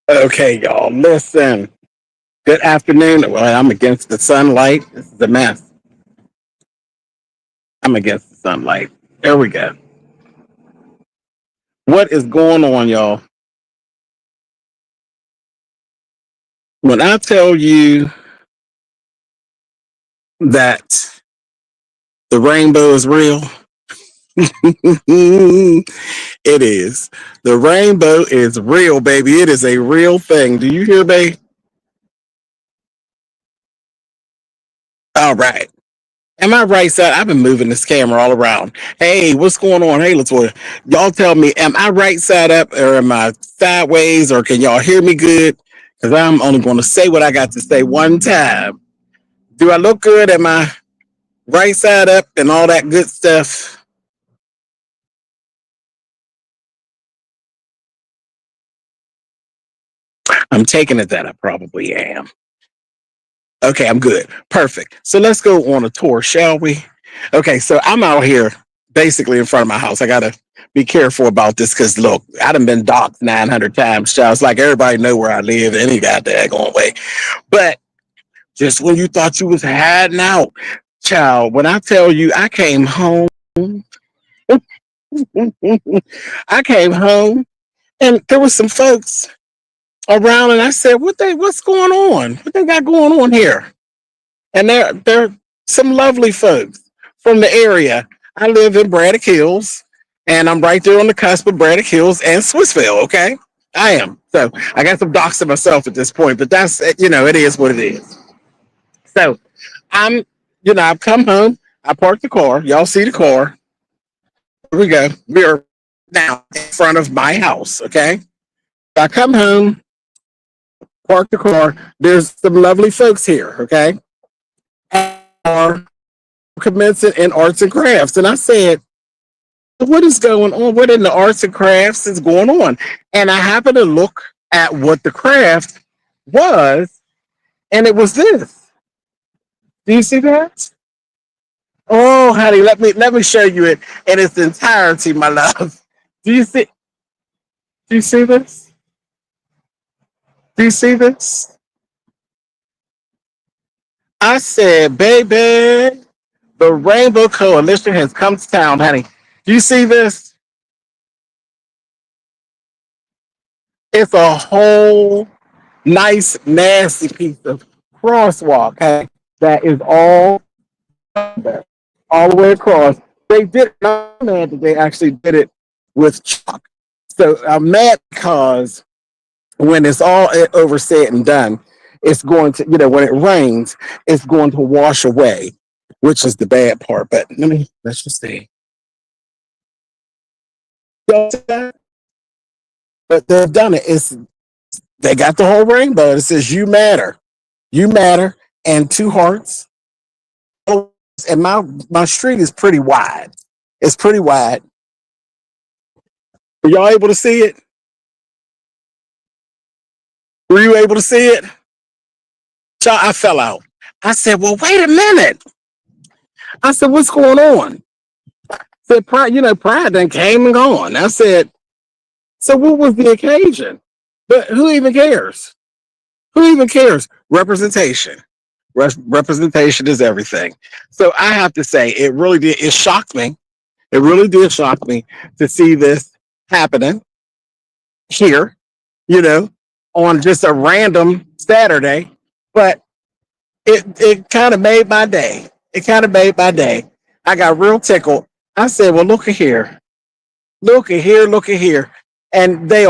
Okay, y'all, listen. Good afternoon. Well, I'm against the sunlight. This is a mess. I'm against the sunlight. There we go. What is going on, y'all? When I tell you that the rainbow is real, it is. The rainbow is real, baby. It is a real thing. Do you hear me? All right. Am I right side? I've been moving this camera all around. Hey, what's going on? Hey, Latoya. Y'all tell me, am I right side up or am I sideways or can y'all hear me good? Because I'm only going to say what I got to say one time. Do I look good? Am I right side up and all that good stuff? I'm taking it that I probably am. Okay, I'm good. Perfect. So let's go on a tour, shall we? Okay, so I'm out here basically in front of my house. I gotta be careful about this because look, I done been doxxed 900 times, child. It's like everybody know where I live any goddamn going way. But just when you thought you was hiding out, child, when I tell you I came home, I came home and there was some folks around and I said, what's going on? What they got going on here? And they're some lovely folks from the area. I live in Braddock Hills, and I'm right there on the cusp of Braddock Hills and Swissville. Okay, I am. So I got some docs to myself at this point, but that's it is what it is. So I'm, I've come home. I parked the car. Y'all see the car? Here we go. We are now in front of my house. Okay. I come home, park the car. There's some lovely folks here. Okay. Are commencing in arts and crafts. And I said, what is going on? What in the arts and crafts is going on? And I happened to look at what the craft was, and it was this. Do you see that? Oh, honey, let me show you it in its entirety, my love. Do you see? Do you see this? Do you see this? I said, baby, the Rainbow Coalition has come to town, honey. Do you see this? It's a whole nice, nasty piece of crosswalk, okay, that is all the way across. They did not mad that they actually did it with chalk. So I'm mad because when it's all over said and done, it's going to, when it rains, it's going to wash away, which is the bad part. But let's just see. But they've done it. They got the whole rainbow. It says you matter, and two hearts. And my street is pretty wide. It's pretty wide. Were y'all able to see it? Were you able to see it? Child, I fell out. I said, well, wait a minute. I said, what's going on? I said, pride then came and gone. I said, so what was the occasion? But who even cares? Who even cares? Representation. Representation is everything. So I have to say, it really did. It shocked me. It really did shock me to see this happening here, on just a random Saturday. But it kind of made my day. It kind of made my day. I got real tickled. I said, well, look at here. Look at here. Look at here. And they're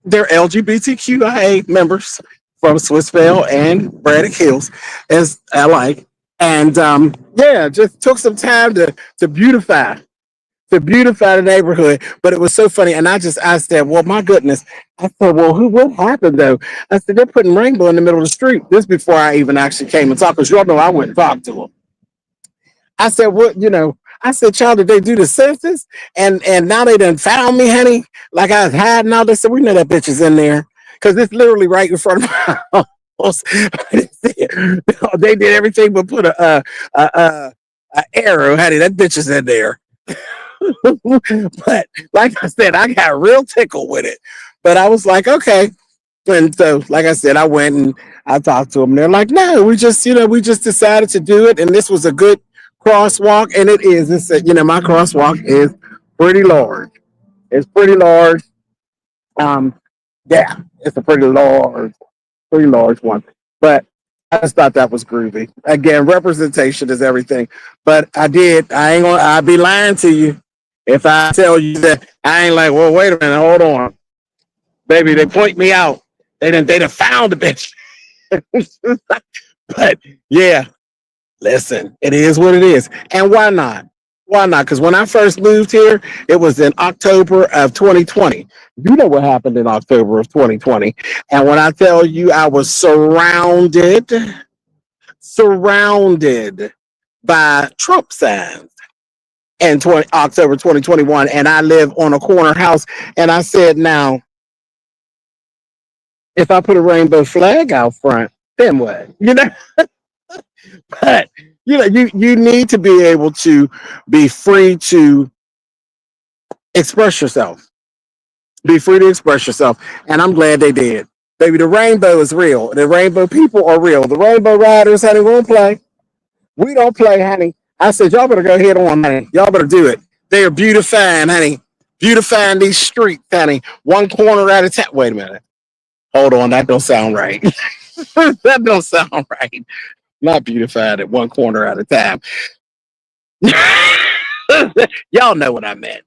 LGBTQIA members from Swissvale and Braddock Hills, as I like. And just took some time to beautify the neighborhood. But it was so funny. And I said, well, my goodness. I said, well, what happened though? I said, they're putting rainbow in the middle of the street. This before I even actually came and talked, because y'all know I went and talked to them. I said, what, I said, child, did they do the census? And now they done found me, honey. Like I was hiding out. They said, we know that bitch is in there. Because it's literally right in front of my house. They did everything but put a arrow, honey. That bitch is in there. But like I said, I got real tickled with it. But I was like, okay. And so, like I said, I went and I talked to them. They're like, no, we just decided to do it. And this was a good crosswalk. And it is. It's my crosswalk is pretty large. It's pretty large. Um, yeah, it's a pretty large one. But I just thought that was groovy. Again, representation is everything. But I ain't gonna I'd be lying to you if I tell you that I ain't like, well, wait a minute, hold on. Baby, they point me out. They done found the bitch. But yeah, listen, it is what it is. And why not? Why not? Because when I first moved here, it was in October of 2020. You know what happened in October of 2020. And when I tell you I was surrounded by Trump signs in October 2021. And I live on a corner house. And I said, now, if I put a rainbow flag out front, then what? But you need to be able to be free to express yourself. Be free to express yourself. And I'm glad they did. Baby, the rainbow is real. The rainbow people are real. The rainbow riders, honey, won't play. We don't play, honey. I said, y'all better go head on, honey. Y'all better do it. They are beautifying, honey. Beautifying these streets, honey. One corner at a time. Wait a minute. Hold on. That don't sound right. That don't sound right. Not beautified at one corner at a time. Y'all know what I meant.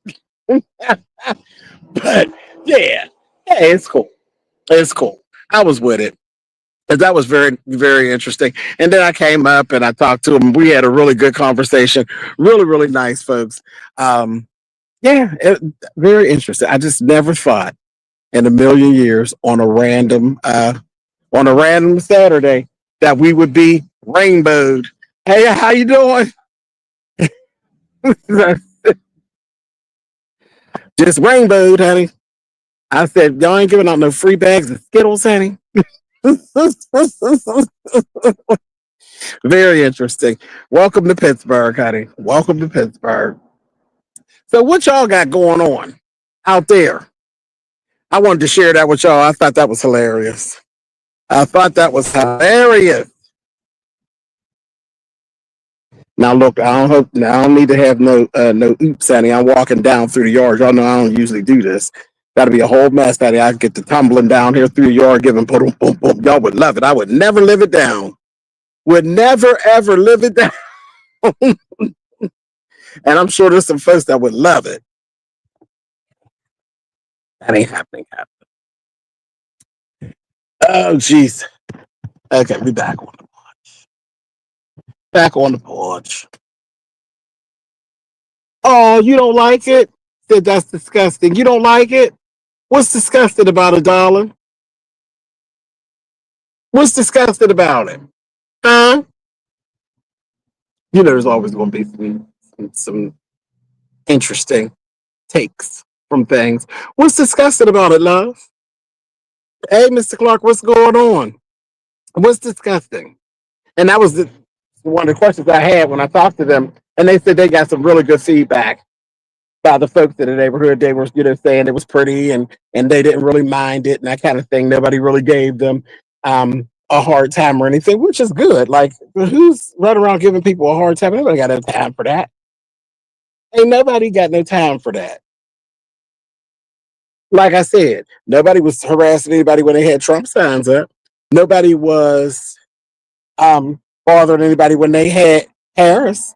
But yeah, hey, it's cool. It's cool. I was with it. That was very, very interesting. And then I came up and I talked to him. We had a really good conversation. Really, really nice folks. Yeah, very interesting. I just never thought in a million years on a random Saturday that we would be rainbowed. Hey, how you doing? Just rainbowed, honey. I said, y'all ain't giving out no free bags of Skittles, honey. Very interesting. Welcome to Pittsburgh, honey. Welcome to Pittsburgh. So what y'all got going on out there? I wanted to share that with y'all. I thought that was hilarious. I thought that was hilarious. Now look, I don't need to have no oops, honey. I'm walking down through the yard. Y'all know I don't usually do this. That'd be a whole mess, honey. I get to tumbling down here through the yard, giving boom, boom, boom. Y'all would love it. I would never live it down. Would never ever live it down. And I'm sure there's some folks that would love it. That ain't happening. Oh, jeez. Okay, we back on the porch. Back on the porch. Oh, you don't like it? Said that's disgusting. You don't like it? What's disgusting about it, darling? What's disgusting about it? Huh? There's always going to be some interesting takes from things. What's disgusting about it, love? Hey, Mr. Clark, what's going on? What's disgusting? And that was one of the questions I had when I talked to them. And they said they got some really good feedback by the folks in the neighborhood. They were, saying it was pretty and they didn't really mind it and that kind of thing. Nobody really gave them a hard time or anything, which is good. Like, who's running around giving people a hard time? Nobody got no time for that. Ain't nobody got no time for that. Like I said, nobody was harassing anybody when they had Trump signs up. Nobody was bothering anybody when they had Harris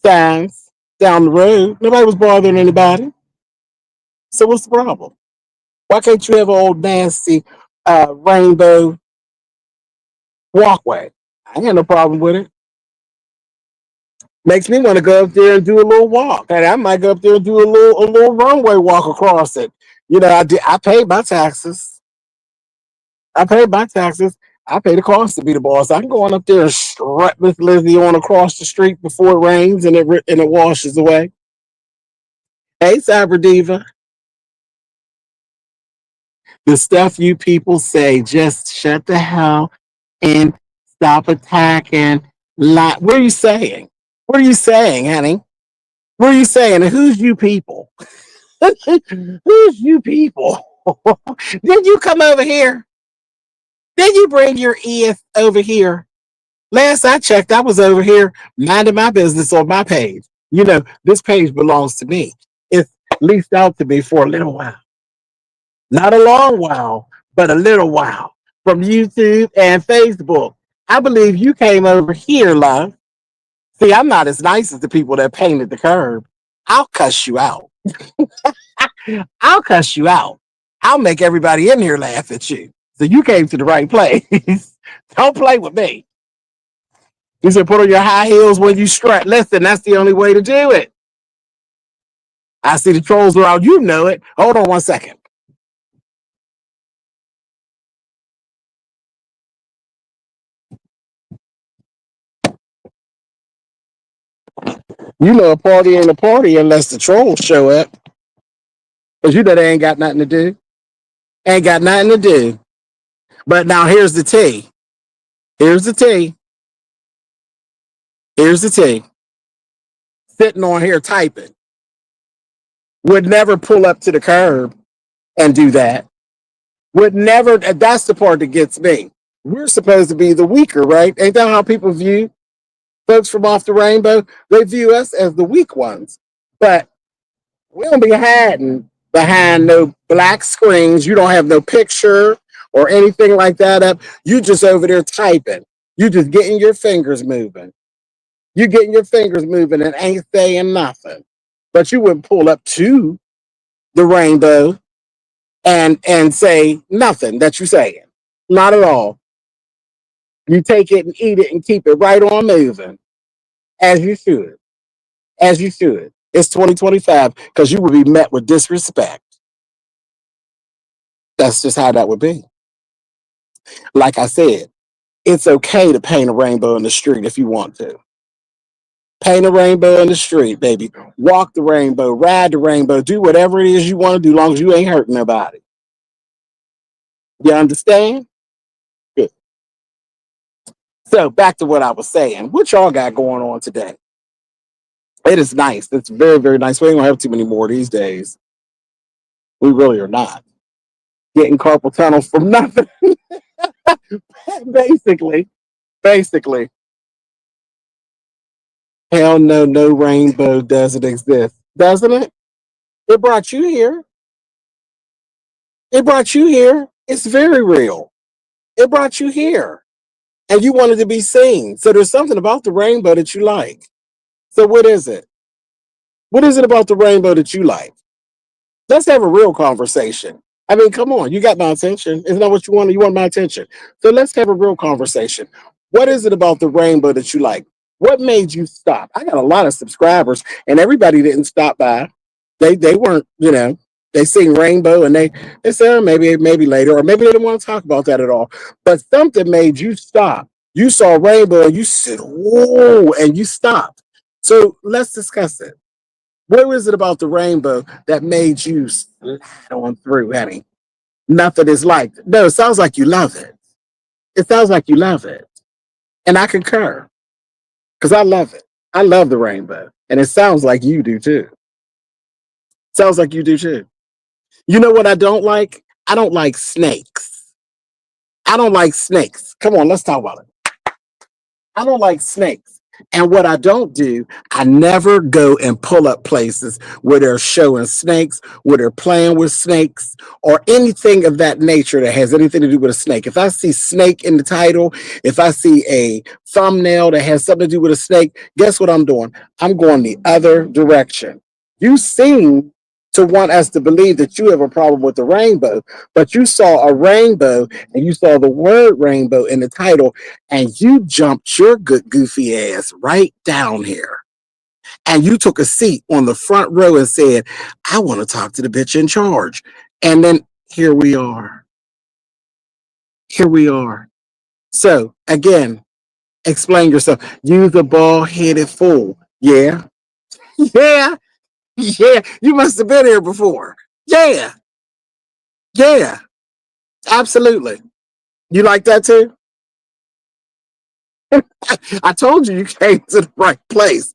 signs down the road. Nobody was bothering anybody. So what's the problem? Why can't you have an old nasty rainbow walkway? I ain't got no problem with it. Makes me want to go up there and do a little walk. And I might go up there and do a little runway walk across it. I paid my taxes. I paid the cost to be the boss. I can go on up there and strut Miss Lizzie on across the street before it rains and it washes away. Hey, Cyber Diva. The stuff you people say, just shut the hell and stop attacking. What are you saying? What are you saying, honey? What are you saying? And who's you people? Who's you people? Did you come over here? Did you bring your ears over here? Last I checked, I was over here minding my business on my page. You know, this page belongs to me. It's leased out to me for a little while. Not a long while, but a little while. From YouTube and Facebook. I believe you came over here, love. See, I'm not as nice as the people that painted the curb. I'll cuss you out. I'll cuss you out. I'll make everybody in here laugh at you. So you came to the right place. Don't play with me. You said put on your high heels when you strut. Listen, that's the only way to do it. I see the trolls around. You know it. Hold on one second. You know a party ain't a party unless the trolls show up. Because you know they ain't got nothing to do. Ain't got nothing to do. But now here's the tea. Here's the tea. Here's the tea. Sitting on here typing. Would never pull up to the curb and do that. Would never, that's the part that gets me. We're supposed to be the weaker, right? Ain't that how people view folks from off the rainbow? They view us as the weak ones. But we don't be hiding behind no black screens. You don't have no picture or anything like that up. You just over there typing. You just getting your fingers moving. You getting your fingers moving and ain't saying nothing. But you wouldn't pull up to the rainbow and say nothing that you're saying. Not at all. You take it and eat it and keep it right on moving. As you should. As you should. It's 2025 because you would be met with disrespect. That's just how that would be. Like I said, it's okay to paint a rainbow in the street if you want to. Paint a rainbow in the street, baby. Walk the rainbow, ride the rainbow, do whatever it is you want to do, as long as you ain't hurting nobody. You understand? Good. So back to what I was saying. What y'all got going on today? It is nice. It's very, very nice. We ain't gonna have too many more these days. We really are not. Getting carpal tunnel from nothing. basically. Basically. Hell no, no rainbow doesn't exist. Doesn't it? It brought you here. It brought you here. It's very real. It brought you here. And you wanted to be seen. So there's something about the rainbow that you like. So what is it? What is it about the rainbow that you like? Let's have a real conversation. I mean, come on, you got my attention. Isn't that what you want? You want my attention. So let's have a real conversation. What is it about the rainbow that you like? What made you stop? I got a lot of subscribers, and everybody didn't stop by. They weren't, they sing rainbow and they said, oh, maybe later, or maybe they didn't want to talk about that at all. But something made you stop. You saw rainbow and you said, whoa, and you stopped. So let's discuss it. What was it about the rainbow that made you slide on through, honey? Nothing is like it. No, it sounds like you love it. It sounds like you love it. And I concur because I love it. I love the rainbow. And it sounds like you do too. Sounds like you do too. You know what I don't like? I don't like snakes. I don't like snakes. Come on, let's talk about it. I don't like snakes. And what I don't do, I never go and pull up places where they're showing snakes, where they're playing with snakes, or anything of that nature that has anything to do with a snake. If I see snake in the title, if I see a thumbnail that has something to do with a snake, guess what I'm doing? I'm going the other direction. You seem to want us to believe that you have a problem with the rainbow, but you saw a rainbow and you saw the word rainbow in the title and you jumped your good goofy ass right down here. And you took a seat on the front row and said, I want to talk to the bitch in charge. And then here we are. Here we are. So again, explain yourself. You the bald-headed fool. Yeah. Yeah. Yeah. You must have been here before. Yeah. Yeah. Absolutely. You like that too? I told you you came to the right place.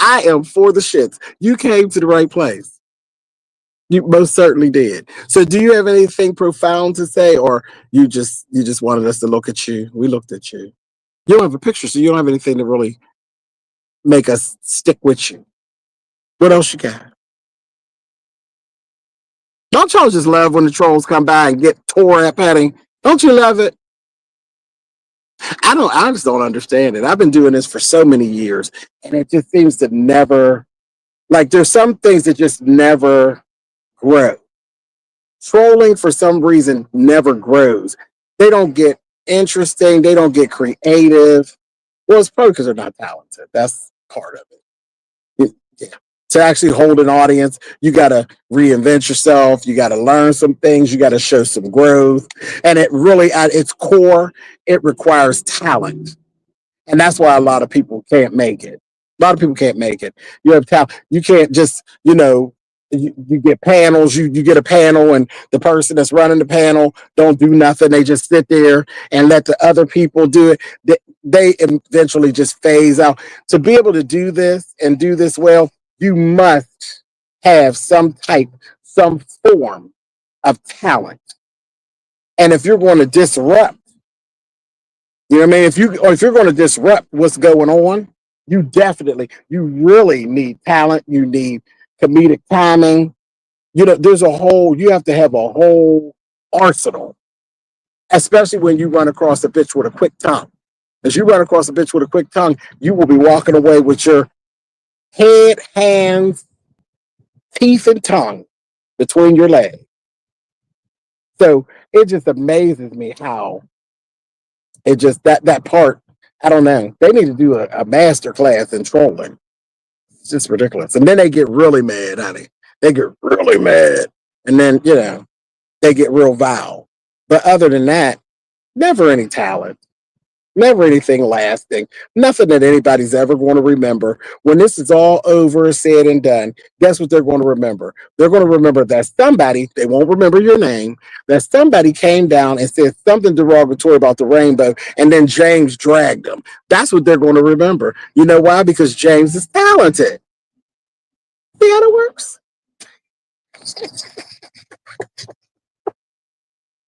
I am for the shits. You came to the right place. You most certainly did. So do you have anything profound to say, or you just wanted us to look at you? We looked at you. You don't have a picture, so you don't have anything to really make us stick with you. What else you got? Don't y'all just love when the trolls come by and get tore at petting? Don't you love it? I just don't understand it. I've been doing this for so many years, and it just seems to never, like, there's some things that just never grow. Trolling for some reason never grows. They don't get interesting, they don't get creative. Well, it's probably because they're not talented. That's part of it. Yeah. To actually hold an audience, you got to reinvent yourself. You got to learn some things. You got to show some growth. And it really, at its core, it requires talent. And that's why a lot of people can't make it. A lot of people can't make it. You have talent. You can't just, you get panels, you get a panel, and the person that's running the panel don't do nothing. They just sit there and let the other people do it. They eventually just phase out. To be able to do this and do this well, you must have some form of talent. And if you're going to disrupt, you know what I mean? If you're going to disrupt what's going on, you really need talent. You need comedic timing. You have to have a whole arsenal, especially when you run across a bitch with a quick tongue. As you run across a bitch with a quick tongue, you will be walking away with your head, hands, teeth, and tongue between your legs. So it just amazes me how it just that part. I don't know. They need to do a master class in trolling. It's just ridiculous. And then they get really mad, honey. They get really mad. And then, they get real vile. But other than that, never any talent, never anything lasting, nothing that anybody's ever going to remember. When this is all over, said and done, guess what they're going to remember? They're going to remember that somebody, they won't remember your name, that somebody came down and said something derogatory about the rainbow, and then James dragged them. That's what they're going to remember. You know why? Because James is talented. See how it works?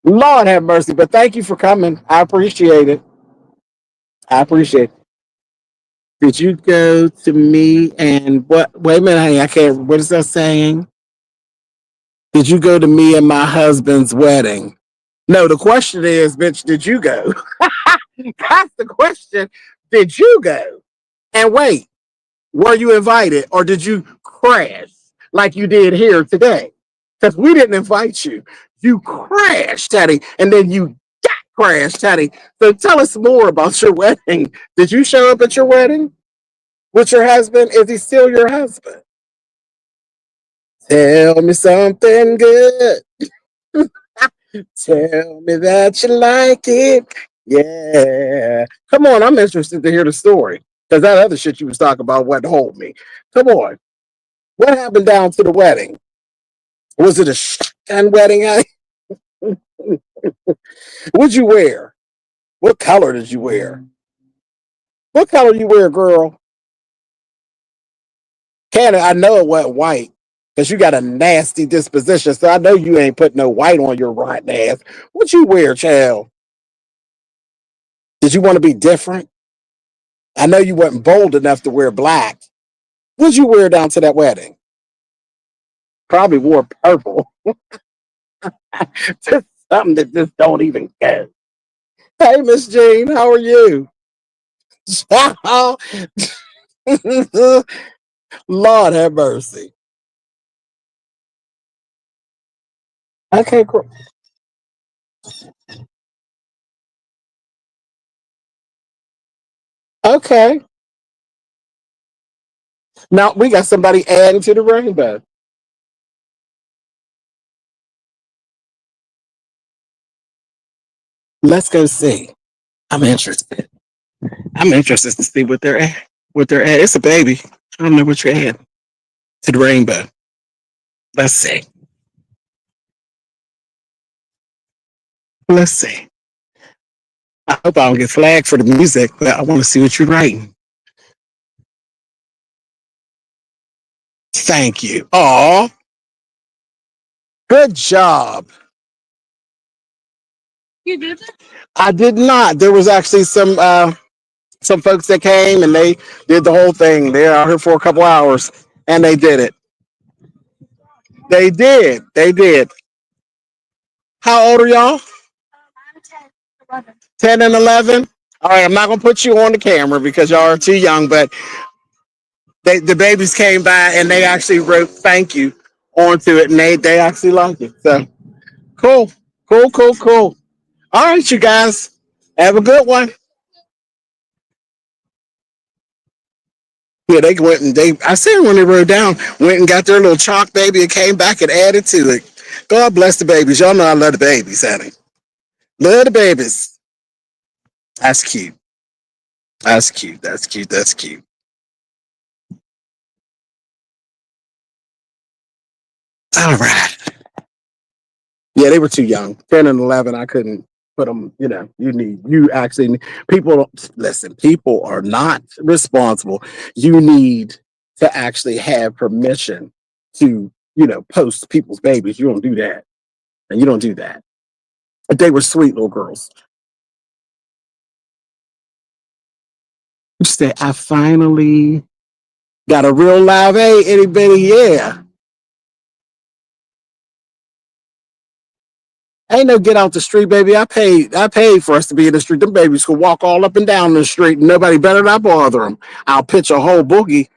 Lord have mercy, but thank you for coming. I appreciate it. I appreciate it. Did you go to me and what? Wait a minute, honey. I can't. What is that saying? Did you go to me and my husband's wedding? No, the question is, bitch, did you go? That's the question. Did you go? And wait, were you invited or did you crash like you did here today? Because we didn't invite you. You crashed, Teddy, and then you got crashed, Teddy. So tell us more about your wedding. Did you show up at your wedding with your husband? Is he still your husband? Tell me something good. Tell me that you like it. Yeah. Come on, I'm interested to hear the story. Because that other shit you was talking about wouldn't hold me. Come on. What happened down to the wedding? Was it a shotgun wedding? What'd you wear? What color did you wear? What color you wear, girl? Canada, I know it wasn't white. Because you got a nasty disposition. So I know you ain't put no white on your rotten ass. What you wear, child? Did you want to be different? I know you wasn't bold enough to wear black. What'd you wear down to that wedding? Probably wore purple. Just something that just don't even go. Hey, Miss Jean, how are you? Lord have mercy. Okay, cool. Okay. Now we got somebody adding to the rainbow. Let's go see. I'm interested. I'm interested to see what they're at. What they're at. It's a baby. I don't know what you're at. To the rainbow. Let's see. Let's see. I hope I don't get flagged for the music, but I want to see what you're writing. Thank you. Aw, good job. You did it? I did not. There was actually some folks that came and they did the whole thing. They're out here for a couple hours and they did it. They did. They did. How old are y'all? 10 and 11. All right, I'm not gonna put you on the camera because y'all are too young, but the babies came by and they actually wrote thank you onto it and they actually like it. So cool, cool, cool, cool. All right, you guys, have a good one. Yeah, they went and I said when they wrote down, went and got their little chalk baby and came back and added to it. God bless the babies. Y'all know I love the babies, honey. Love the babies. That's cute. That's cute. That's cute. That's cute. All right. Yeah, they were too young. 10 and 11, I couldn't put them, you actually, people, listen, people are not responsible. You need to actually have permission to, post people's babies. You don't do that. And you don't do that. But they were sweet little girls. You say, I finally got a real live A, itty bitty, yeah. Ain't no get out the street, baby. I paid for us to be in the street. Them babies could walk all up and down the street. And nobody better not bother them. I'll pitch a whole boogie.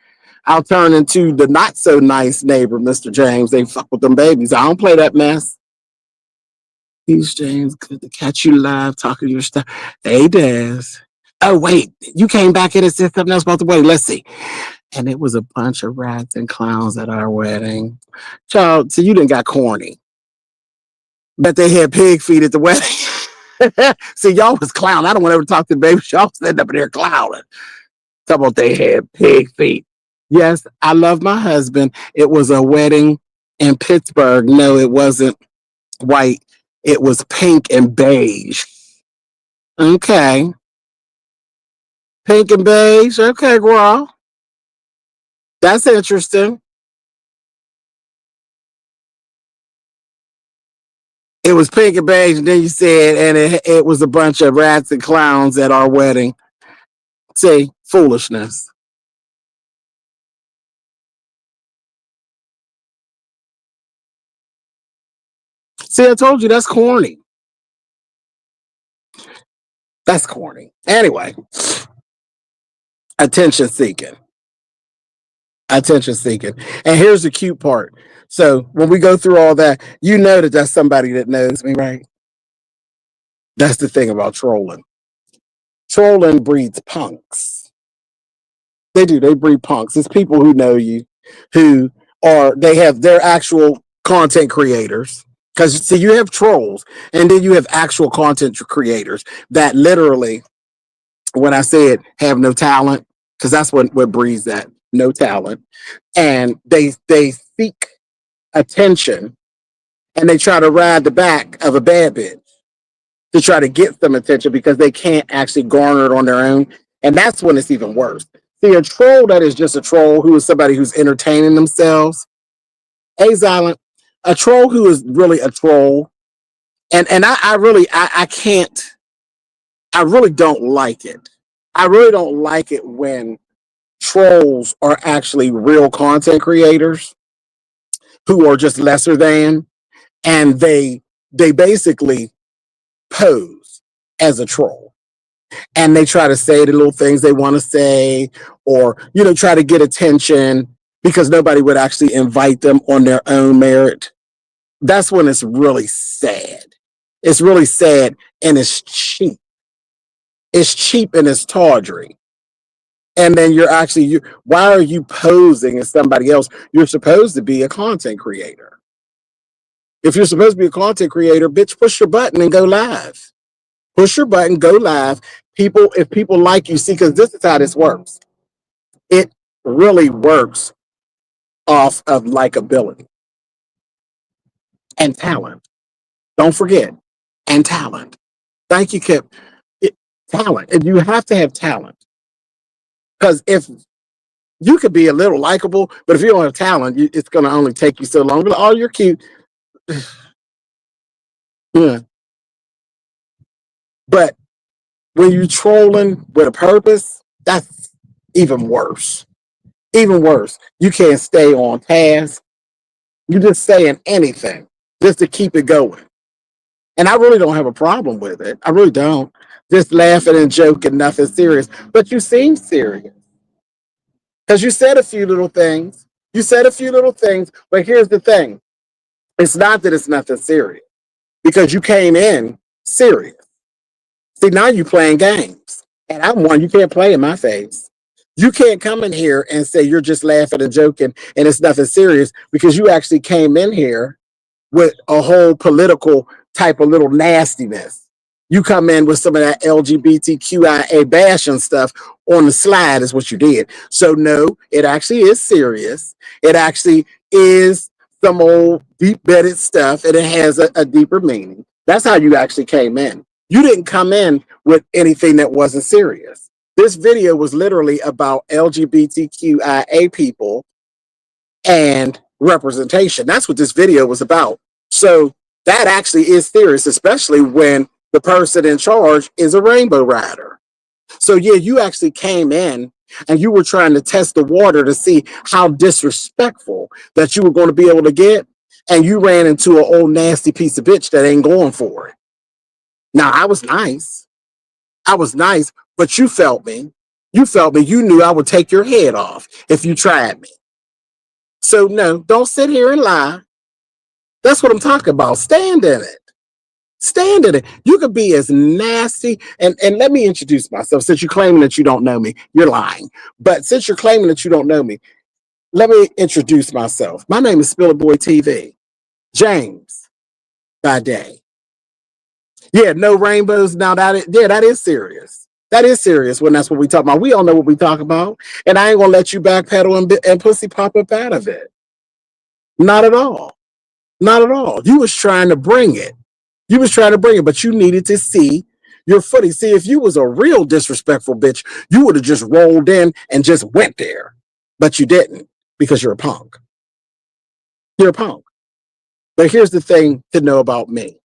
I'll turn into the not so nice neighbor, Mr. James. They fuck with them babies. I don't play that mess. He's James, good to catch you live talking your stuff. Hey, Des. Oh, wait. You came back in and said something else about the wedding. Let's see. And it was a bunch of rats and clowns at our wedding. Child, so you didn't got corny. Bet they had pig feet at the wedding. See, y'all was clowning. I don't want to ever talk to the baby. Y'all sitting up in there clowning. Talk about they had pig feet. Yes, I love my husband. It was a wedding in Pittsburgh. No, it wasn't white. It was pink and beige. Okay. Pink and beige. Okay, girl. That's interesting. It was pink and beige, and then you said, and it was a bunch of rats and clowns at our wedding. See, foolishness. See, I told you that's corny. That's corny. Anyway, attention seeking. Attention seeking. And here's the cute part. So when we go through all that, you know that that's somebody that knows me, right? That's the thing about trolling. Trolling breeds punks. They do. They breed punks. It's people who know you, who they have their actual content creators. Because see, you have trolls, and then you have actual content creators that literally, when I said have no talent, because that's what breeds that no talent, and they seek attention, and they try to ride the back of a bad bitch to try to get some attention because they can't actually garner it on their own, and that's when it's even worse. See, a troll that is just a troll who is somebody who's entertaining themselves. A silent, a troll who is really a troll, and I can't. I really don't like it. I really don't like it when trolls are actually real content creators who are just lesser than, and they basically pose as a troll, and they try to say the little things they want to say, or try to get attention because nobody would actually invite them on their own merit. That's when it's really sad. It's really sad, and it's cheap. It's cheap and it's tawdry. And then why are you posing as somebody else? You're supposed to be a content creator. If you're supposed to be a content creator, bitch, push your button and go live. Push your button, go live. If people like you, see, because this is how this works. It really works off of likability and talent. Don't forget, and talent. Thank you, Kip. Talent. And you have to have talent. Because You could be a little likable, but if you don't have talent, it's going to only take you so long. But, oh, you're cute. Yeah. But when you're trolling with a purpose, that's even worse. Even worse. You can't stay on task. You just saying anything just to keep it going. And I really don't have a problem with it. I really don't. Just laughing and joking, nothing serious. But you seem serious because you said a few little things. You said a few little things. But here's the thing, it's not that it's nothing serious because you came in serious. See, now you playing games. And I'm one you can't play in my face. You can't come in here and say you're just laughing and joking and it's nothing serious because you actually came in here with a whole political type of little nastiness. You come in with some of that LGBTQIA bashing stuff on the slide is what you did. So no, it actually is serious. It actually is some old deep bedded stuff and it has a deeper meaning. That's how you actually came in. You didn't come in with anything that wasn't serious. This video was literally about LGBTQIA people and representation. That's what this video was about. So that actually is serious, especially when the person in charge is a rainbow rider. So yeah, you actually came in and you were trying to test the water to see how disrespectful that you were going to be able to get. And you ran into an old nasty piece of bitch that ain't going for it. Now, I was nice. But you felt me. You knew I would take your head off if you tried me. So no, don't sit here and lie. That's what I'm talking about. Stand in it. Stand in it. You could be as nasty. And let me introduce myself. Since you're claiming that you don't know me, you're lying. But since you're claiming that you don't know me, let me introduce myself. My name is SpillitBoyTV. James by day. Yeah, no rainbows. Now that is serious. That is serious when that's what we talk about. We all know what we talk about. And I ain't gonna let you backpedal and pussy pop up out of it. Not at all. Not at all. You was trying to bring it. But you needed to see your footing. See, if you was a real disrespectful bitch, you would have just rolled in and just went there. But you didn't because you're a punk. You're a punk. But here's the thing to know about me.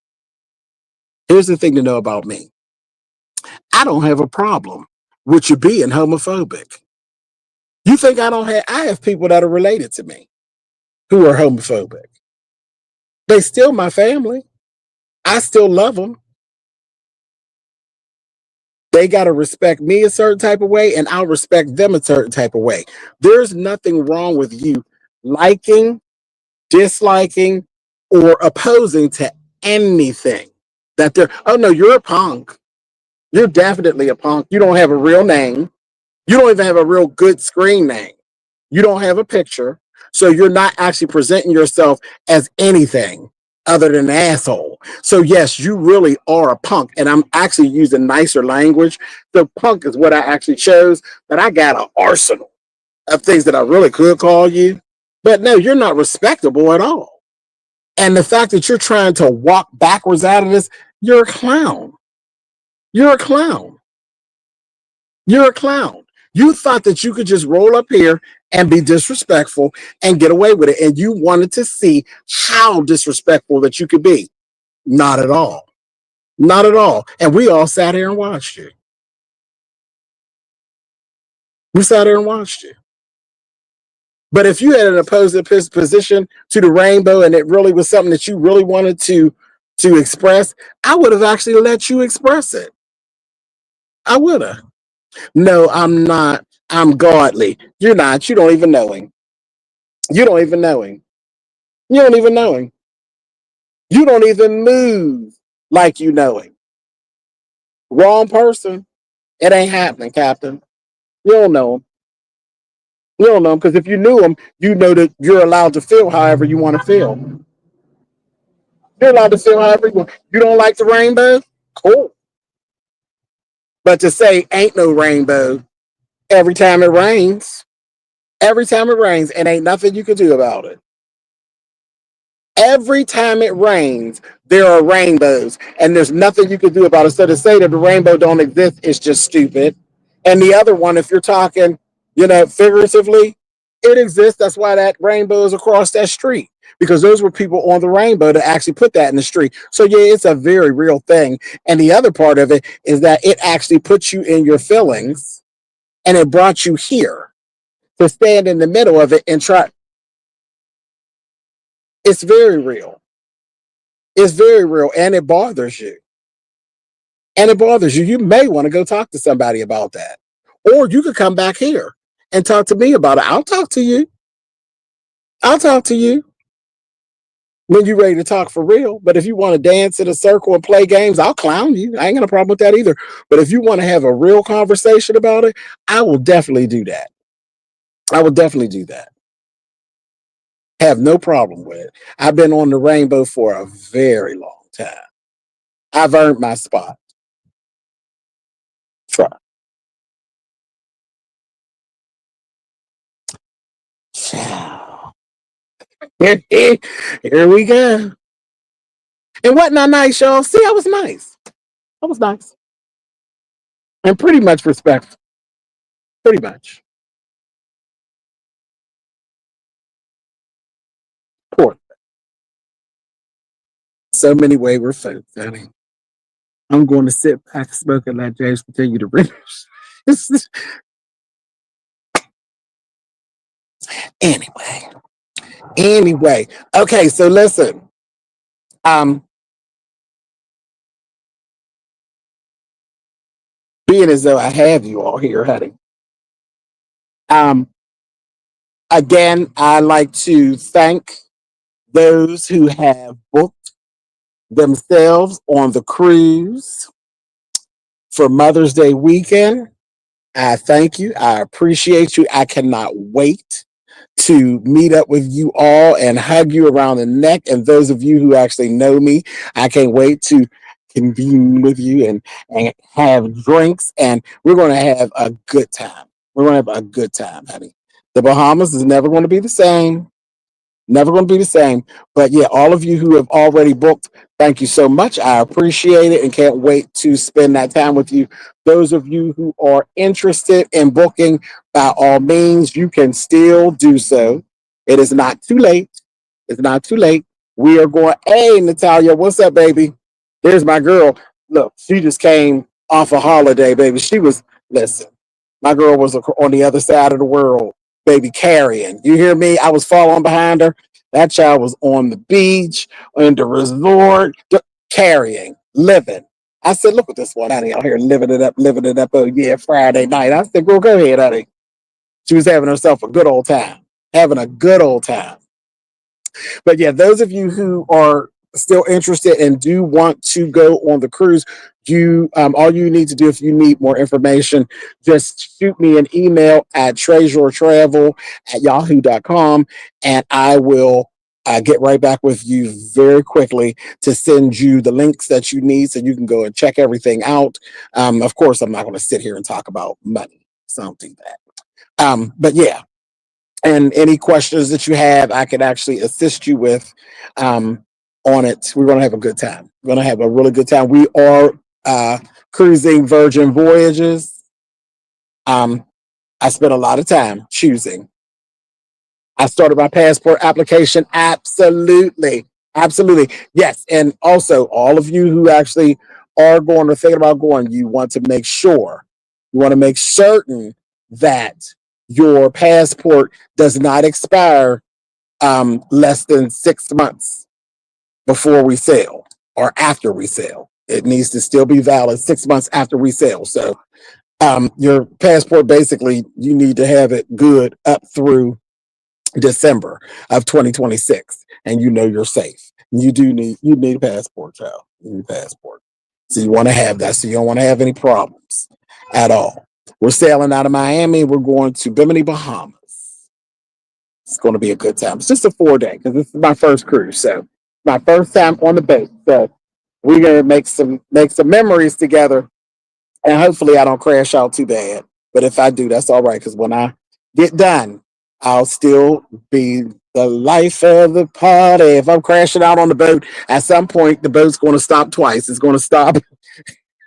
I don't have a problem with you being homophobic. You think I have people that are related to me who are homophobic. They still my family. I still love them. They got to respect me a certain type of way, and I'll respect them a certain type of way. There's nothing wrong with you liking, disliking, or opposing to anything that they're, oh no, you're a punk. You're definitely a punk. You don't have a real name. You don't even have a real good screen name. You don't have a picture. So you're not actually presenting yourself as anything other than an asshole. So yes, you really are a punk. And I'm actually using nicer language. The punk is what I actually chose, but I got an arsenal of things that I really could call you. But no, you're not respectable at all. And the fact that you're trying to walk backwards out of this, you're a clown. You're a clown. You're a clown. You thought that you could just roll up here and be disrespectful and get away with it. And you wanted to see how disrespectful that you could be. Not at all. Not at all. And we all sat here and watched you. We sat here and watched you. But if you had an opposing position to the rainbow and it really was something that you really wanted to express, I would have actually let you express it. I would have. No, I'm not. I'm godly. You're not. You don't even know him. You don't even know him. You don't even know him. You don't even move like you know him. Wrong person. It ain't happening, Captain. You don't know him. You don't know him because if you knew him, you know that you're allowed to feel however you want to feel. You're allowed to feel however you want. You don't like the rainbow? Cool. But to say ain't no rainbow every time it rains, it ain't nothing you can do about it. Every time it rains, there are rainbows, and there's nothing you can do about it. So to say that the rainbow don't exist is just stupid. And the other one, if you're talking, figuratively, it exists. That's why that rainbow is across that street, because those were people on the rainbow to actually put that in the street. So yeah, it's a very real thing. And the other part of it is that it actually puts you in your feelings, and it brought you here to stand in the middle of it and try. It's very real. It's very real, and it bothers you. You may want to go talk to somebody about that, or you could come back here and talk to me about it. I'll talk to you. I'll talk to you when you're ready to talk for real. But if you want to dance in a circle and play games, I'll clown you. I ain't got a problem with that either. But if you want to have a real conversation about it, I will definitely do that. I will definitely do that. Have no problem with it. I've been on the rainbow for a very long time. I've earned my spot. Try. Here we go. And wasn't I nice, y'all? See, I was nice. I was nice. And pretty much respectful. Pretty much. Poor. So many wayward folks. I'm going to sit back smoking like James continue to read. anyway. Anyway. Okay, so listen. Being as though I have you all here, honey. Again, I like to thank those who have booked themselves on the cruise for Mother's Day weekend. I thank you. I appreciate you. I cannot wait to meet up with you all and hug you around the neck. And those of you who actually know me, I can't wait to convene with you and have drinks. And we're going to have a good time. We're going to have a good time, honey. The Bahamas is never going to be the same. Never going to be the same. But yeah, all of you who have already booked, thank you so much. I appreciate it and can't wait to spend that time with you. Those of you who are interested in booking, by all means, you can still do so. It is not too late. It's not too late. We are going, hey, Natalia, what's up, baby? There's my girl. Look, she just came off a holiday, baby. Listen, my girl was on the other side of the world, baby, carrying. You hear me? I was following behind her. That child was on the beach, in the resort, carrying, living. I said, look at this one out here living it up. Oh, yeah, Friday night. I said, girl, go ahead, honey. She was having herself a good old time. Having a good old time. But yeah, those of you who are still interested and do want to go on the cruise, all you need to do, if you need more information, just shoot me an email at treasuretravel@yahoo.com, and I will get right back with you very quickly to send you the links that you need so you can go and check everything out. Of course, I'm not going to sit here and talk about money, so don't do that. But yeah, and any questions that you have, I can actually assist you with on it. We're going to have a good time. We're going to have a really good time. We are cruising Virgin Voyages. I spent a lot of time choosing. I started my passport application. Absolutely. Absolutely. Yes. And also, all of you who actually are going or thinking about going, you want to make certain that your passport does not expire less than 6 months before we sail or after we sail. It needs to still be valid 6 months after we sail. So your passport, basically, you need to have it good up through December of 2026, and you're safe. You need a passport, child. You need a passport. So you want to have that, so you don't want to have any problems at all. We're sailing out of Miami. We're going to Bimini, Bahamas. It's going to be a good time. It's just a 4-day because this is my first cruise, so my first time on the boat. So we're gonna make some memories together, and hopefully I don't crash out too bad. But if I do, that's all right, because when I get done, I'll still be the life of the party. If I'm crashing out on the boat, at some point the boat's going to stop twice. It's going to stop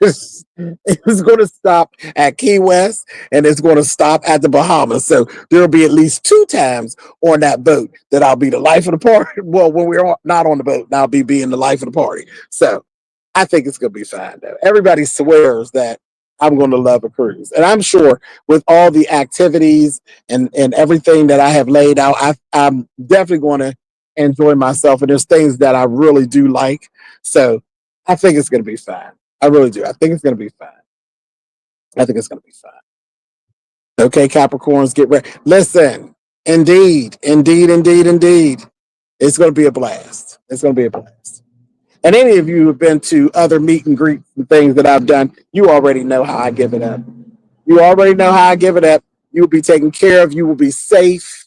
It's going to stop at Key West and it's going to stop at the Bahamas. So there'll be at least 2 times on that boat that I'll be the life of the party. Well, when we're not on the boat, I'll be being the life of the party. So I think it's going to be fine, though. Everybody swears that I'm going to love a cruise. And I'm sure with all the activities and everything that I have laid out, I'm definitely going to enjoy myself. And there's things that I really do like. So I think it's going to be fine. I really do. I think it's going to be fine. I think it's going to be fine. Okay, Capricorns, get ready. Listen, indeed, indeed, indeed, indeed. It's going to be a blast. It's going to be a blast. And any of you who have been to other meet and greets and things that I've done, you already know how I give it up. You already know how I give it up. You will be taken care of. You will be safe.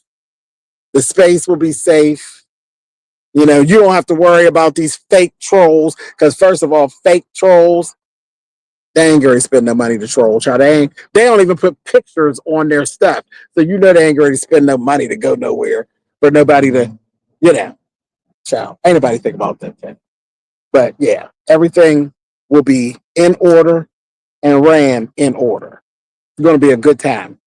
The space will be safe. You know, you don't have to worry about these fake trolls because, first of all, fake trolls, they ain't going to spend no money to troll. Child. They don't even put pictures on their stuff. So you know they ain't going to spend no money to go nowhere for nobody to, you know, child. Ain't nobody think about that thing. But yeah, everything will be in order and ran in order. It's going to be a good time.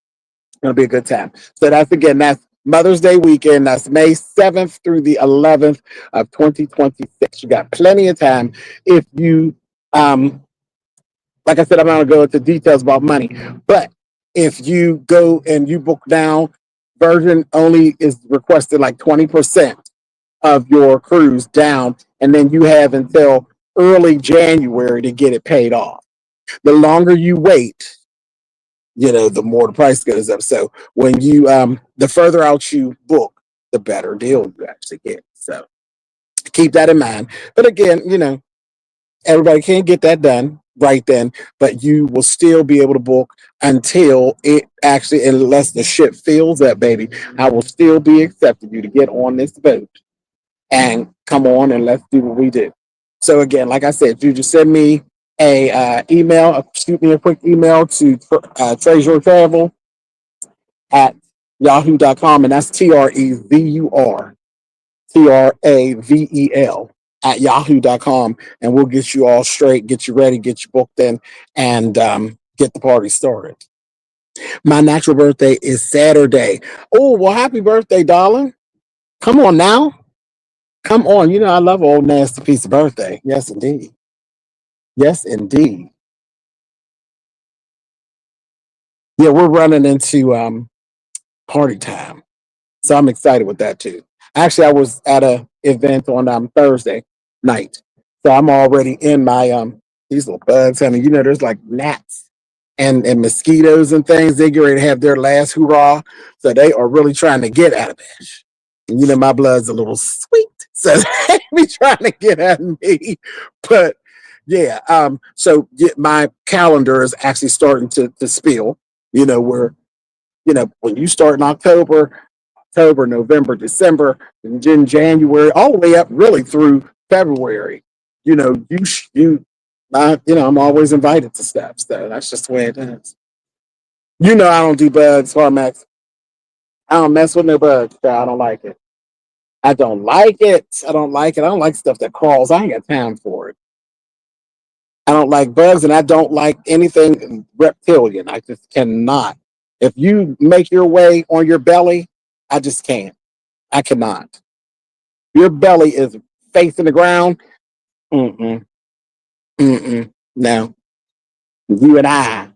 It's going to be a good time. So that's Mother's Day weekend. That's May 7th through the 11th of 2026. You got plenty of time if you, like I said, I'm not going to go into details about money, but if you go and you book now, version only is requested like 20% of your cruise down, and then you have until early January to get it paid off. The longer you wait, you know, the more the price goes up. So when you the further out you book, the better deal you actually get. So keep that in mind. But again, you know, everybody can't get that done right then, but you will still be able to book until it actually, unless the ship fills that baby, I will still be accepting you to get on this boat and come on and let's do what we do. So again, like I said, you just send me a email, shoot me a quick email to Treasure Travel at yahoo.com, and that's TREZURTRAVEL at yahoo.com, and we'll get you all straight, get you ready, get you booked in, and get the party started. My natural birthday is Saturday. Oh, well, happy birthday, darling. Come on now. Come on. You know, I love old nasty piece of birthday. Yes, indeed. Yes, indeed. Yeah, we're running into party time. So I'm excited with that too. Actually, I was at a event on Thursday night. So I'm already in my these little bugs. I mean, you know, there's like gnats and mosquitoes and things. They get ready to have their last hurrah. So they are really trying to get out of it. And you know, my blood's a little sweet. So they be trying to get at me. But yeah, so my calendar is actually starting to spill, you know, where, you know, when you start in October, November, December, and then January, all the way up really through February. You know, I'm always invited to stuff. So that's just the way it is. You know, I don't do bugs, Harmax. I don't mess with no bugs. So I don't like it. I don't like it. I don't like it. I don't like stuff that crawls. I ain't got time for it. I don't like bugs, and I don't like anything reptilian. I just cannot. If you make your way on your belly, I just can't. I cannot. Your belly is facing the ground. Mm-mm, mm-mm. No, you and I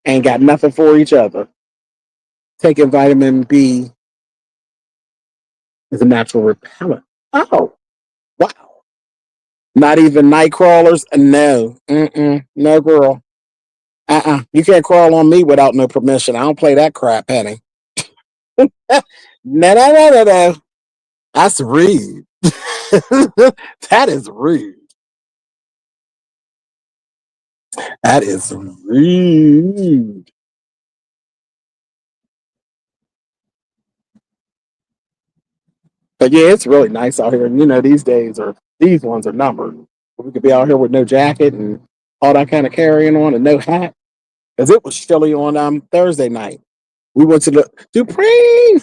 ain't got nothing for each other. Taking vitamin B is a natural repellent. Oh, wow. Not even night crawlers? No. Mm-mm. No, girl. You can't crawl on me without no permission. I don't play that crap, Penny. No, no, no, no, no. That's rude. That is rude. That is rude. But yeah, it's really nice out here. And you know, these ones are numbered. We could be out here with no jacket and all that kind of carrying on and no hat. Because it was chilly on Thursday night. We went to the Dupree,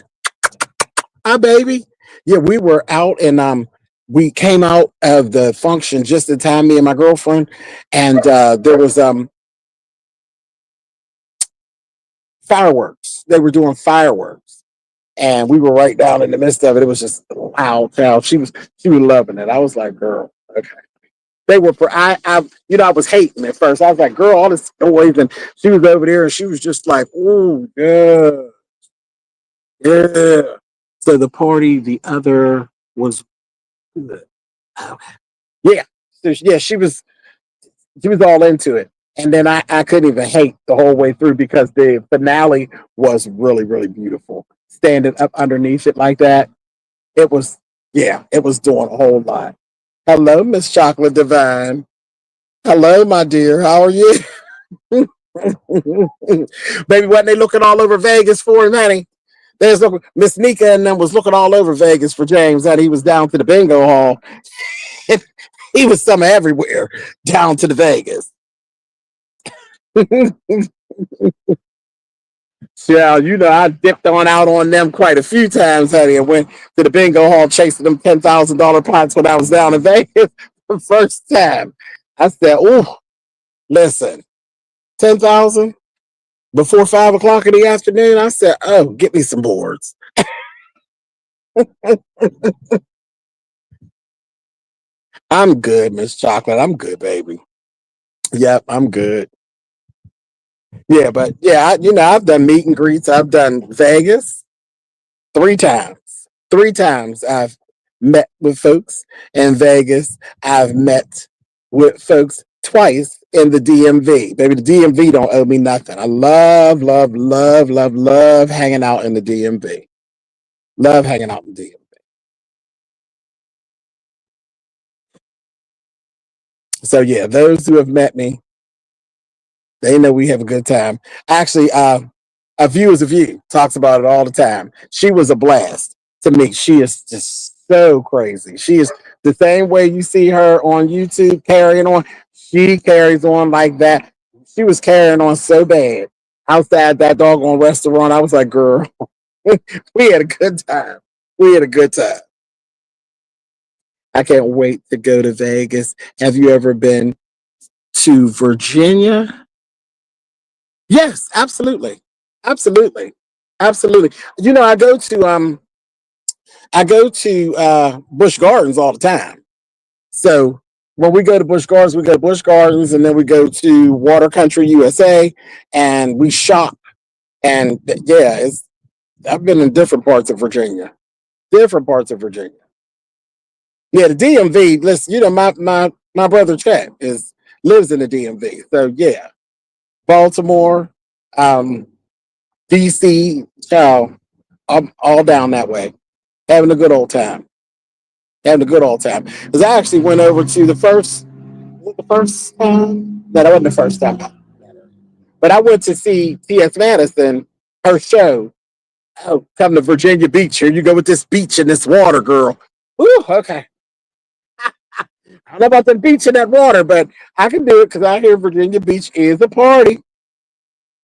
hi baby. Yeah, we were out in we came out of the function just in time, me and my girlfriend, and there was fireworks. They were doing fireworks, and we were right down in the midst of it. It was just loud, child. She was loving it. I was like, girl, okay. They were for I was hating at first. I was like, girl, all this noise, and she was over there, and she was just like, oh yeah, yeah. So the party, the other was good. Okay. Yeah. So yeah, she was all into it. And then I couldn't even hate the whole way through because the finale was really, really beautiful. Standing up underneath it like that, it was, yeah, it was doing a whole lot. Hello, Miss Chocolate Divine. Hello, my dear. How are you? Baby, wasn't they looking all over Vegas for him, honey? There's Miss Nika and them was looking all over Vegas for James, that he was down to the bingo hall. He was somewhere everywhere down to the Vegas. Yeah, I dipped on out on them quite a few times, honey, and went to the bingo hall chasing them $10,000 pots when I was down in Vegas the first time. I said, "Oh, listen, 10,000 before 5 o'clock in the afternoon." I said, "Oh, get me some boards." I'm good, Miss Chocolate. I'm good, baby. Yep, I'm good. Yeah, but yeah, I've done meet and greets. I've done Vegas 3 times. 3 times I've met with folks in Vegas. I've met with folks twice in the DMV. Baby, the DMV don't owe me nothing. I love, love, love, love, love hanging out in the DMV. Love hanging out in the DMV. So yeah, those who have met me, they know we have a good time. Actually, A View is a View talks about it all the time. She was a blast to me. She is just so crazy. She is the same way you see her on YouTube carrying on. She carries on like that. She was carrying on so bad outside that doggone restaurant. I was like, girl, we had a good time. We had a good time. I can't wait to go to Vegas. Have you ever been to Virginia? Yes, absolutely. Absolutely. Absolutely. I go to Busch Gardens all the time. So when we go to Busch Gardens, we go to Busch Gardens and then we go to Water Country USA and we shop. And yeah, I've been in different parts of Virginia. Different parts of Virginia. Yeah, the DMV, listen, my brother Chad lives in the DMV. So yeah, Baltimore, um, DC, child, I'm all down that way, having a good old time. Having a good old time. Because I actually went over to the first time? No, that wasn't the first time. But I went to see T.S. Madison, her show. Oh, come to Virginia Beach. Here you go with this beach and this water, girl. Ooh, okay. I don't know about the beach and that water, but I can do it because I hear Virginia Beach is a party.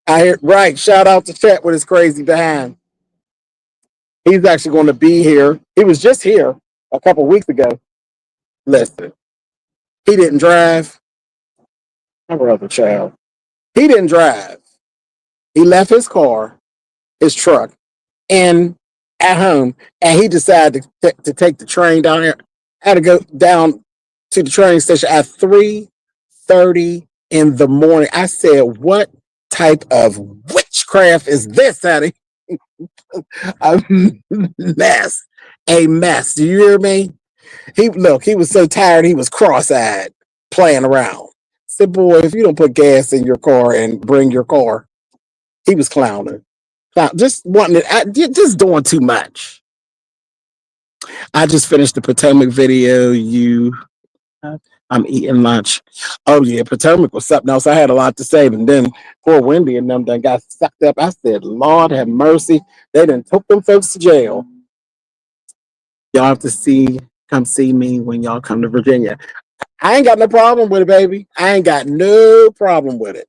I hear, right. Shout out to Chet with his crazy behind. He's actually going to be here. He was just here a couple weeks ago. Listen, he didn't drive. My brother, child. He didn't drive. He left his car, his truck, and at home, and he decided to take the train down here. I had to go down to the train station at 3:30 in the morning. I said, "What type of witchcraft is this, honey?" A mess, a mess. Do you hear me? He was so tired, he was cross-eyed, playing around. I said, "Boy, if you don't put gas in your car and bring your car," he was clowning. Just wanting it, just doing too much. I just finished the Potomac video. I'm eating lunch. Oh yeah, Potomac was something else. I had a lot to say, but then poor Wendy and them done got sucked up. I said, Lord have mercy. They done took them folks to jail. Y'all have to come see me when y'all come to Virginia. I ain't got no problem with it, baby. I ain't got no problem with it.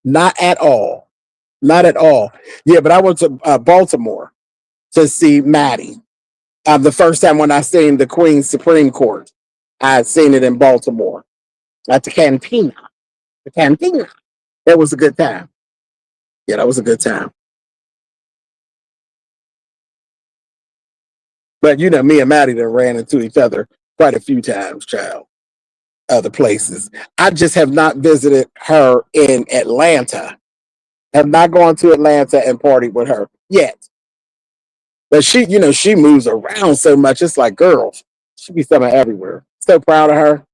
Not at all. Not at all. Yeah, but I went to Baltimore to see Maddie. The first time when I seen the Queen's Supreme Court, I had seen it in Baltimore at the Cantina. The Cantina. It was a good time. Yeah, that was a good time. But you know, me and Maddie done ran into each other quite a few times, child. Other places. I just have not visited her in Atlanta. Have not gone to Atlanta and partied with her yet. But she, you know, she moves around so much. It's like, girl, she be somewhere everywhere. So proud of her.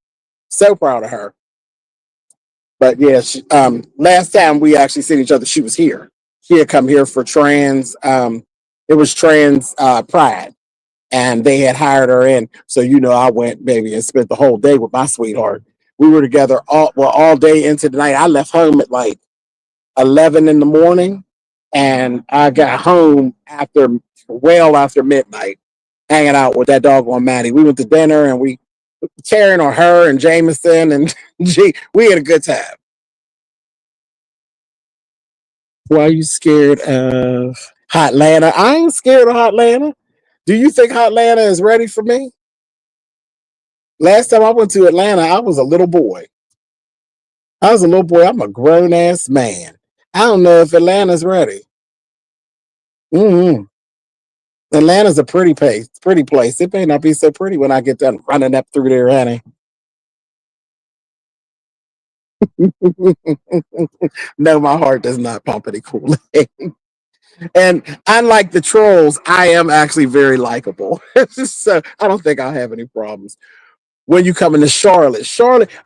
So proud of her. But yeah, last time we actually seen each other, she was here. She had come here for trans. It was trans pride, and they had hired her in. So you know, I went, baby, and spent the whole day with my sweetheart. We were together all day into the night. I left home at like 11 in the morning, and I got home after midnight, hanging out with that doggone Maddie. We went to dinner, and we Karen or her and Jameson and G. We had a good time. Why are you scared of Hotlanta? I ain't scared of Hotlanta. Do you think Hotlanta is ready for me? Last time I went to Atlanta, I was a little boy. I was a little boy. I'm a grown ass man. I don't know if Atlanta's ready. Mm-hmm. Atlanta's a pretty place. Pretty place. It may not be so pretty when I get done running up through there, honey. No, my heart does not pump any Kool-Aid. And unlike the trolls, I am actually very likable. So I don't think I'll have any problems. When you come into Charlotte,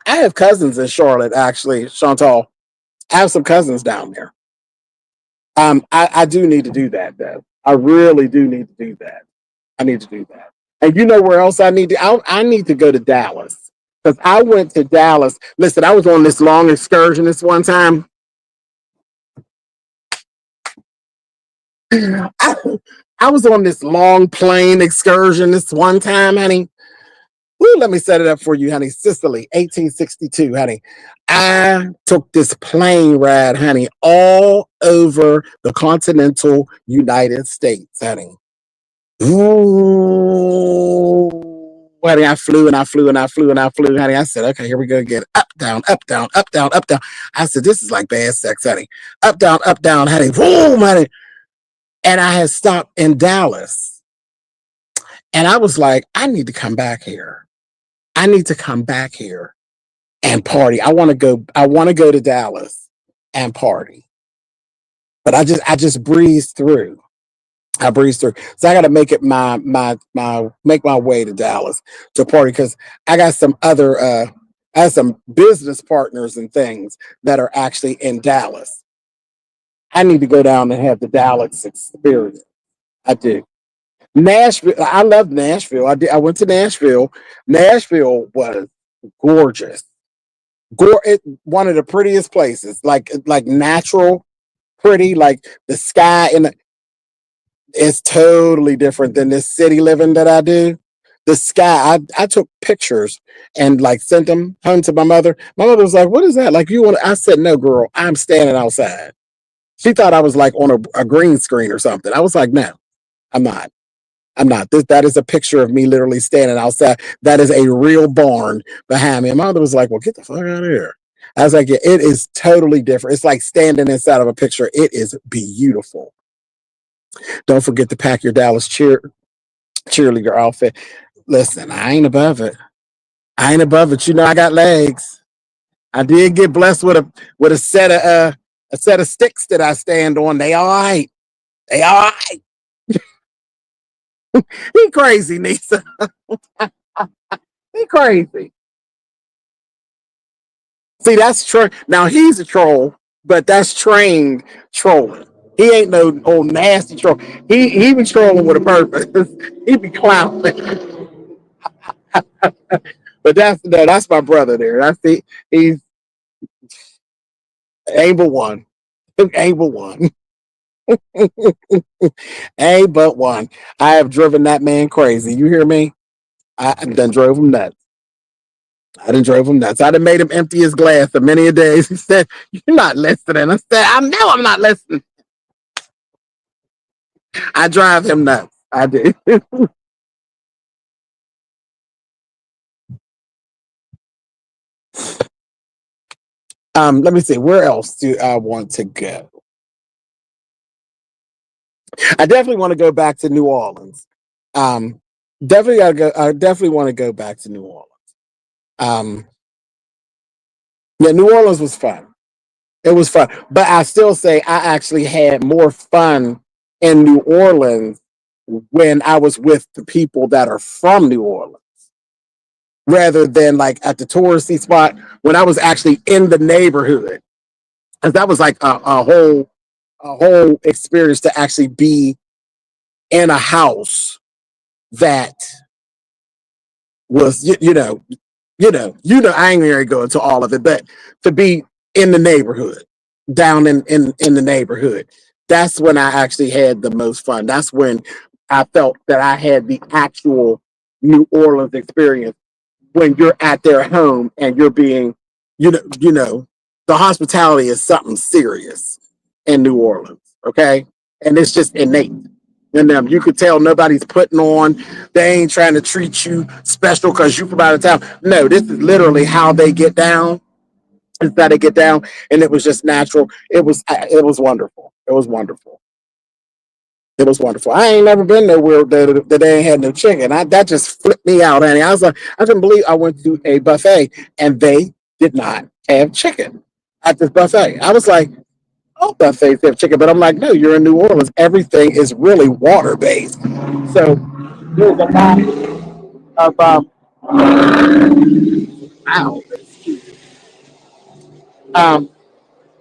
I have cousins in Charlotte, actually, Chantal. I have some cousins down there. I do need to do that though. I really do need to do that. I need to do that. And you know where else I need to? I need to go to Dallas because I went to Dallas. Listen, I was on this long excursion this one time. I, I was on this long plane excursion this one time, honey. Woo, let me set it up for you, honey. Sicily, 1862, honey. I took this plane ride, honey, all over the continental United States, honey. Ooh, honey, I flew and I flew and I flew and I flew, honey. I said, okay, here we go again. Up, down, up, down, up, down, up, down. I said, this is like bad sex, honey. Up, down, honey. Boom, honey. And I had stopped in Dallas. And I was like, I need to come back here. I need to come back here and party. I want to go to Dallas and party. But I just breezed through. I breezed through. So I got to make it make my way to Dallas to party because I got some other I have some business partners and things that are actually in Dallas. I need to go down and have the Dallas experience. I do. Nashville. I love Nashville. I did. I went to Nashville. Nashville was gorgeous. One of the prettiest places. Like natural, pretty. Like the sky and it's totally different than this city living that I do. The sky. I took pictures and like sent them home to my mother. My mother was like, "What is that? Like you want?" I said, "No, girl. I'm standing outside." She thought I was like on a green screen or something. I was like, "No, I'm not. I'm not. That is a picture of me literally standing outside. That is a real barn behind me." And my mother was like, "Well, get the fuck out of here." I was like, "Yeah, it is totally different. It's like standing inside of a picture. It is beautiful." Don't forget to pack your Dallas cheerleader outfit. Listen, I ain't above it. I ain't above it. You know, I got legs. I did get blessed with a set of sticks that I stand on. They all right. They all right. He crazy, Nisa. He crazy. See, that's true. Now he's a troll, but that's trained trolling. He ain't no old nasty troll. He be trolling with a purpose. He be clowning. But that's no, that's my brother there. He's ain't but one. Ain't but one. Ain't but one. I have driven that man crazy. You hear me? I done drove him nuts. I done drove him nuts. I done made him empty his glass of many a days. He said, "You're not listening." I said, "I know I'm not listening." I drive him nuts. I do. Let me see. Where else do I want to go? I definitely want to go back to New Orleans. Um, definitely gotta go. I definitely want to go back to New Orleans. Um, yeah, New Orleans was fun. It was fun, but I still say I actually had more fun in New Orleans when I was with the people that are from New Orleans, rather than like at the touristy spot when I was actually in the neighborhood. And that was like a whole experience to actually be in a house that was I ain't gonna go into all of it, but to be in the neighborhood, down in the neighborhood, that's when I actually had the most fun. That's when I felt that I had the actual New Orleans experience, when you're at their home and you're being, the hospitality is something serious in New Orleans, okay? And it's just innate in them. You could tell nobody's putting on, they ain't trying to treat you special because you from out of town. No, this is literally how they get down. It's how they get down, and it was just natural. It was wonderful. It was wonderful. It was wonderful. I ain't never been nowhere that they ain't had no chicken. That just flipped me out, honey. I was like, I couldn't believe I went to a buffet and they did not have chicken at this buffet. I was like, all buffets have chicken, but I'm like, no, you're in New Orleans. Everything is really water based. So there's a lot of wow, um,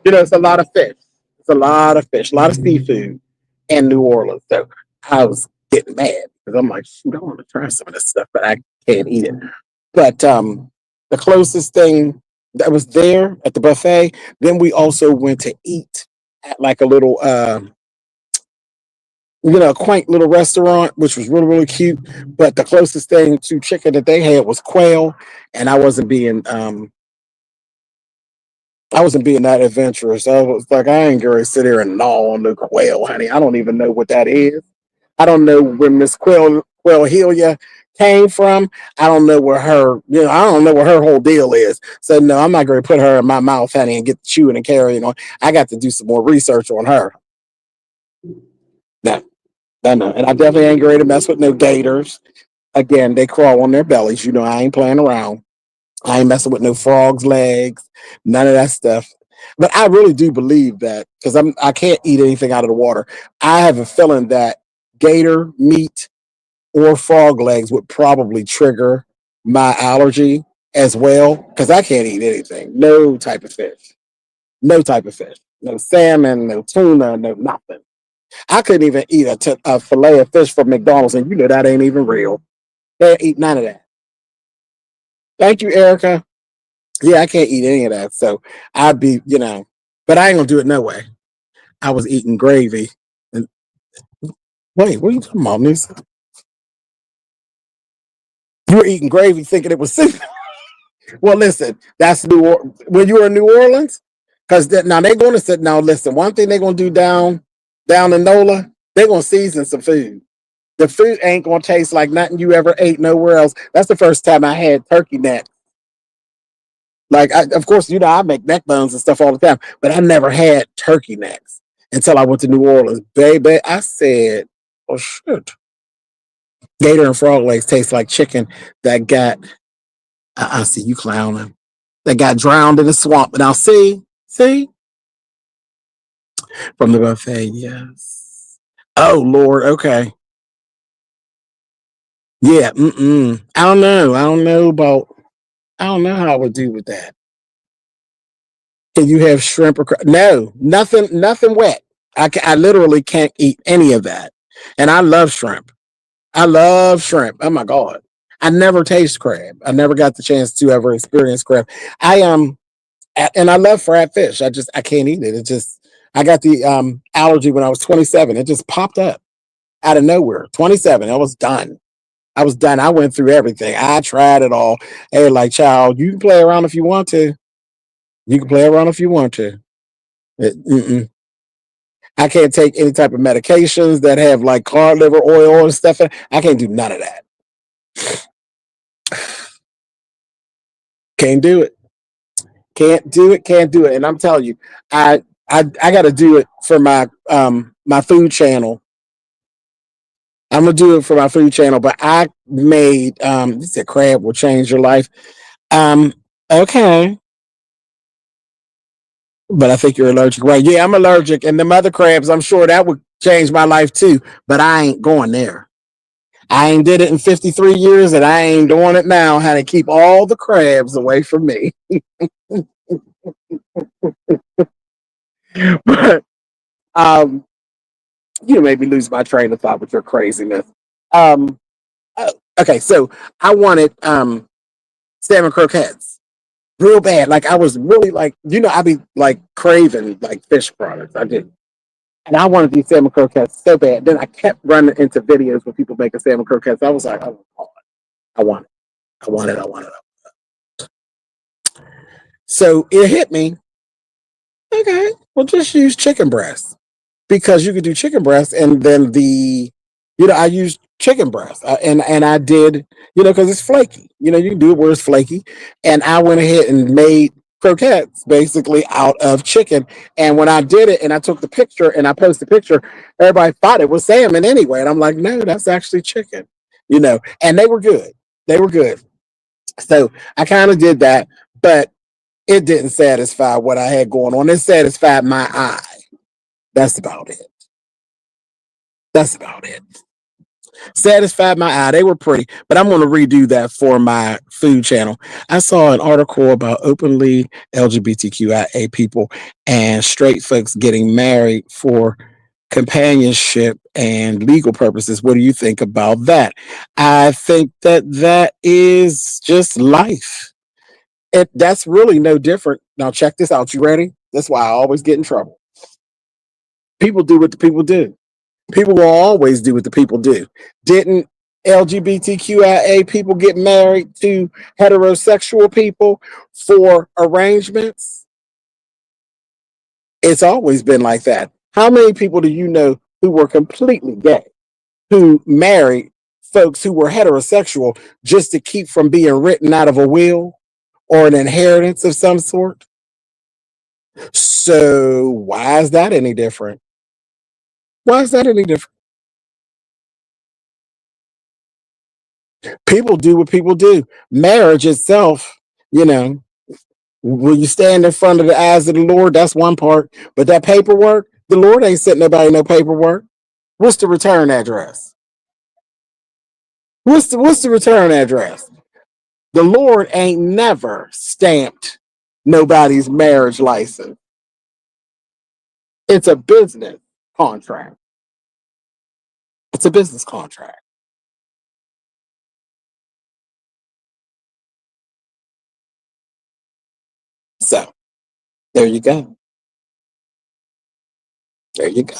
it's a lot of fish. It's a lot of fish, a lot of seafood in New Orleans. So I was getting mad because I'm like, shoot, I want to try some of this stuff, but I can't eat it. But the closest thing that was there at the buffet, then we also went to eat at like a little, quaint little restaurant, which was really, really cute. But the closest thing to chicken that they had was quail, and I wasn't being that adventurous. I was like, I ain't gonna sit here and gnaw on the quail, honey. I don't even know what that is. I don't know where Miss Quail Helia came from. I don't know where I don't know what her whole deal is. So no, I'm not gonna put her in my mouth, honey, and get chewing and carrying on. I got to do some more research on her. No, no. And I definitely ain't ready to mess with no gators. Again, they crawl on their bellies. I ain't playing around. I ain't messing with no frogs' legs, none of that stuff. But I really do believe that, because I can't eat anything out of the water. I have a feeling that gator meat or frog legs would probably trigger my allergy as well, because I can't eat anything. No type of fish. No type of fish. No salmon, no tuna, no nothing. I couldn't even eat a fillet of fish from McDonald's, and that ain't even real. They eat none of that. Thank you, Erica. Yeah, I can't eat any of that. So I'd be, but I ain't gonna do it no way. I was eating gravy. And wait, what are you talking about, Nisa? You were eating gravy thinking it was soup. Well, listen, that's when you were in New Orleans, because now they're going to sit. Now, listen, one thing they're going to do down in NOLA, they're going to season some food. The food ain't going to taste like nothing you ever ate nowhere else. That's the first time I had turkey neck. Like, of course, I make neck bones and stuff all the time, but I never had turkey necks until I went to New Orleans. Baby, I said, oh, shit. Gator and frog legs taste like chicken that got, I see you clowning, that got drowned in the swamp. Now, see, from the buffet, yes. Oh, Lord, okay. Yeah, I don't know. I don't know how I would do with that. Can you have shrimp or no? Nothing wet. I literally can't eat any of that. And I love shrimp. I love shrimp. Oh my god. I never taste crab. I never got the chance to ever experience crab. I and I love fried fish. I can't eat it. It just I got the allergy when I was 27. It just popped up out of nowhere. 27. I was done. I was done. I went through everything. I tried it all. Hey, like, child, you can play around if you want to. You can play around if you want to. I can't take any type of medications that have like cod liver oil and stuff. I can't do none of that. Can't do it. Can't do it. Can't do it. And I'm telling you, I got to do it for my food channel. I'm gonna do it for my food channel. But I made this said crab will change your life. Um, okay, but I think you're allergic, right? Yeah, I'm allergic, and the mother crabs. I'm sure that would change my life too. But I ain't going there. I ain't did it in 53 years, and I ain't doing it now. How to keep all the crabs away from me. But um, you made me lose my train of thought with your craziness. Um, okay, so I wanted salmon croquettes real bad. Like I was really like, I be like craving like fish products. I did. And I wanted these salmon croquettes so bad. Then I kept running into videos where people making salmon croquettes. I was like, oh, I want it. I want it. I want it. So it hit me. Okay, well, just use chicken breast because you could do chicken breast and then I used chicken breast and I did, because it's flaky. You can do it where it's flaky. And I went ahead and made croquettes basically out of chicken. And when I did it and I took the picture and I posted the picture, everybody thought it was salmon anyway. And I'm like, no, that's actually chicken, and they were good. They were good. So I kind of did that, but it didn't satisfy what I had going on. It satisfied my eye. That's about it. That's about it. Satisfied my eye. They were pretty, but I'm going to redo that for my food channel. I saw an article about openly LGBTQIA people and straight folks getting married for companionship and legal purposes. What do you think about that? I think that is just life. That's really no different. Now, check this out. You ready? That's why I always get in trouble. People do what the people do. People will always do what the people do. Didn't LGBTQIA people get married to heterosexual people for arrangements? It's always been like that. How many people do you know who were completely gay, who married folks who were heterosexual just to keep from being written out of a will or an inheritance of some sort? So why is that any different? Why is that any different? People do what people do. Marriage itself, you know, when you stand in front of the eyes of the Lord, that's one part. But that paperwork, the Lord ain't sending nobody no paperwork. What's the return address? What's the return address? The Lord ain't never stamped nobody's marriage license. It's a business contract. It's a business contract. So there you go. There you go.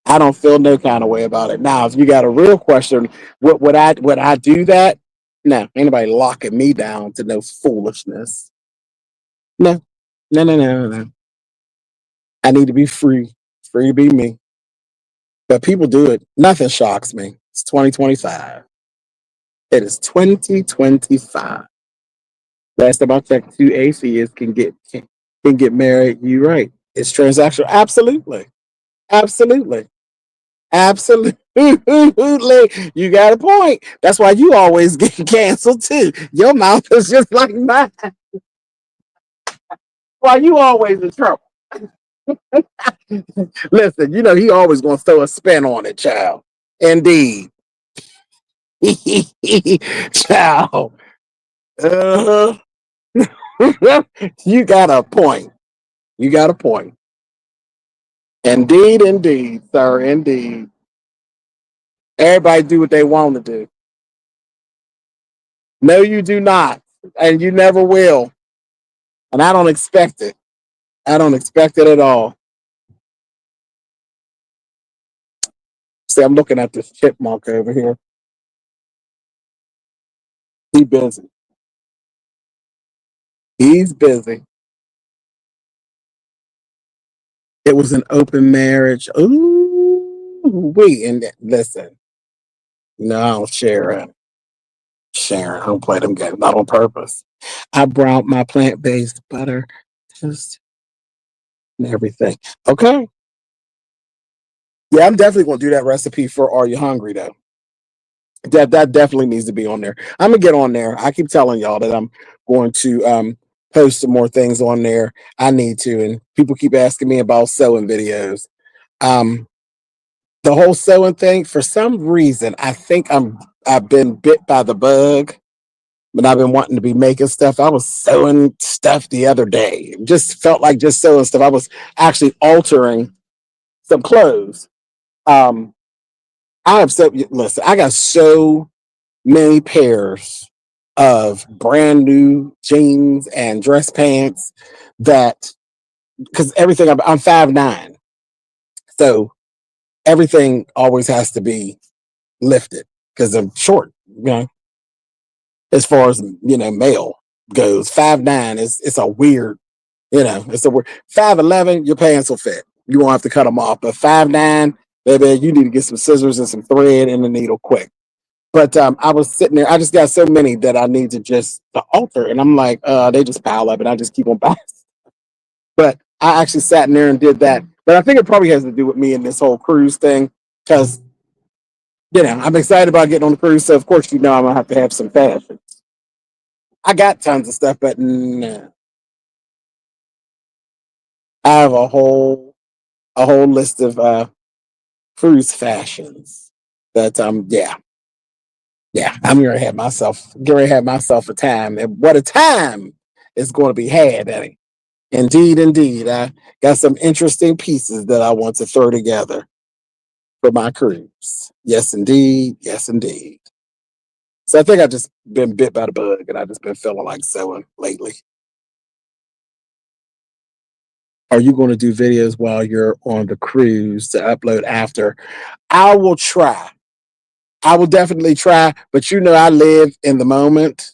I don't feel no kind of way about it. Now, if you got a real question, would I do that? No, ain't nobody locking me down to no foolishness. No, no, no, no, no, no. I need to be free to be me. But people do it. Nothing shocks me. It's 2025. It is 2025. Last time I checked, two atheists can get married. You right. It's transactional. Absolutely. Absolutely. Absolutely. You got a point. That's why you always get canceled too. Your mouth is just like mine. Why you always in trouble? Listen, he always gonna throw a spin on it, child. Indeed. Child. Uh-huh. You got a point. You got a point. Indeed, indeed, sir. Indeed. Everybody do what they want to do. No, you do not. And you never will. And I don't expect it. I don't expect it at all. See, I'm looking at this chipmunk over here. He's busy. He's busy. It was an open marriage. Ooh, wait, and listen. No, I don't share it. Sharon, I don't play them games, not on purpose. I browned my plant-based butter toast and everything. Okay. Yeah, I'm definitely gonna do that recipe for Are You Hungry though. That definitely needs to be on there. I'm gonna get on there. I keep telling y'all that I'm going to post some more things on there. I need to, and people keep asking me about sewing videos. Um, the whole sewing thing, for some reason, I think I've been bit by the bug, but I've been wanting to be making stuff. I was sewing stuff the other day. It just felt like just sewing stuff. I was actually altering some clothes. Um, I have so listen, I got so many pairs of brand new jeans and dress pants that because everything I'm 5'9", so everything always has to be lifted because I'm short, as far as male goes. 5'9" is it's a weird, it's a weird 5'11", your pants will fit. You won't have to cut them off. But 5'9", baby, you need to get some scissors and some thread and a needle quick. But I was sitting there. I just got so many that I need to alter, and I'm like, they just pile up, and I just keep on buying. But I actually sat in there and did that. But I think it probably has to do with me and this whole cruise thing, because I'm excited about getting on the cruise. So of course, I'm gonna have some fashion. I got tons of stuff, but nah. I have a whole list of cruise fashions that I'm gonna have myself a time. And what a time is going to be had, Eddie. Indeed, indeed. I got some interesting pieces that I want to throw together for my cruise. Yes, indeed. Yes, indeed. So I think I just been bit by the bug and I just been feeling like sewing lately. Are you going to do videos while you're on the cruise to upload after? I will try. I will definitely try, but I live in the moment.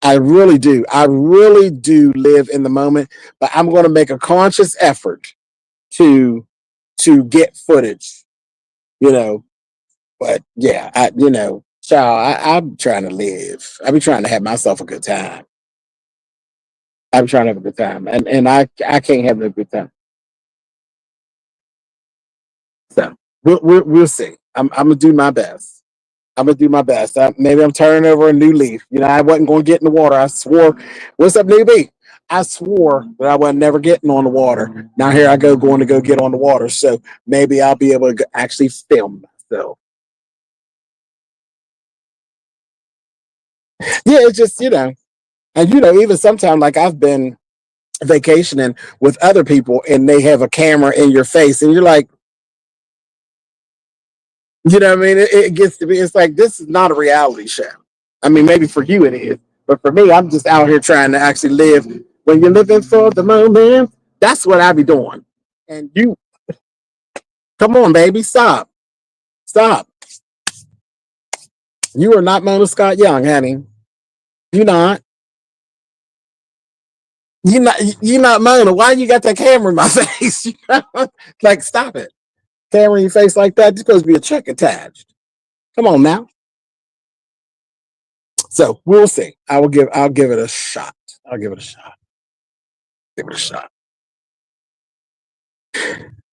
I really do. I really do live in the moment, but I'm going to make a conscious effort to get footage, you know. But yeah, child, I'm trying to live. I be trying to have myself a good time. I'm trying to have a good time, and I can't have a good time. So we'll see. I'm gonna do my best. I'm gonna do my best. Maybe I'm turning over a new leaf. I wasn't gonna get in the water. I swore. What's up, newbie? I swore that I wasn't never getting on the water. Now here I go, going to go get on the water. So maybe I'll be able to actually film myself. Yeah, it's just and even sometimes like I've been vacationing with other people and they have a camera in your face and you're like, what I mean? It gets to be, it's like, this is not a reality show. I mean, maybe for you it is, but for me, I'm just out here trying to actually live. When you're living for the moment, that's what I be doing. And you, come on, baby, stop. Stop. You are not Mona Scott Young, honey. You're not. You're not Mona. Why you got that camera in my face? Like, stop it. Camera in your face like that. Just supposed to be a check attached. Come on now. So we'll see. I'll give it a shot. I'll give it a shot. Give it a shot.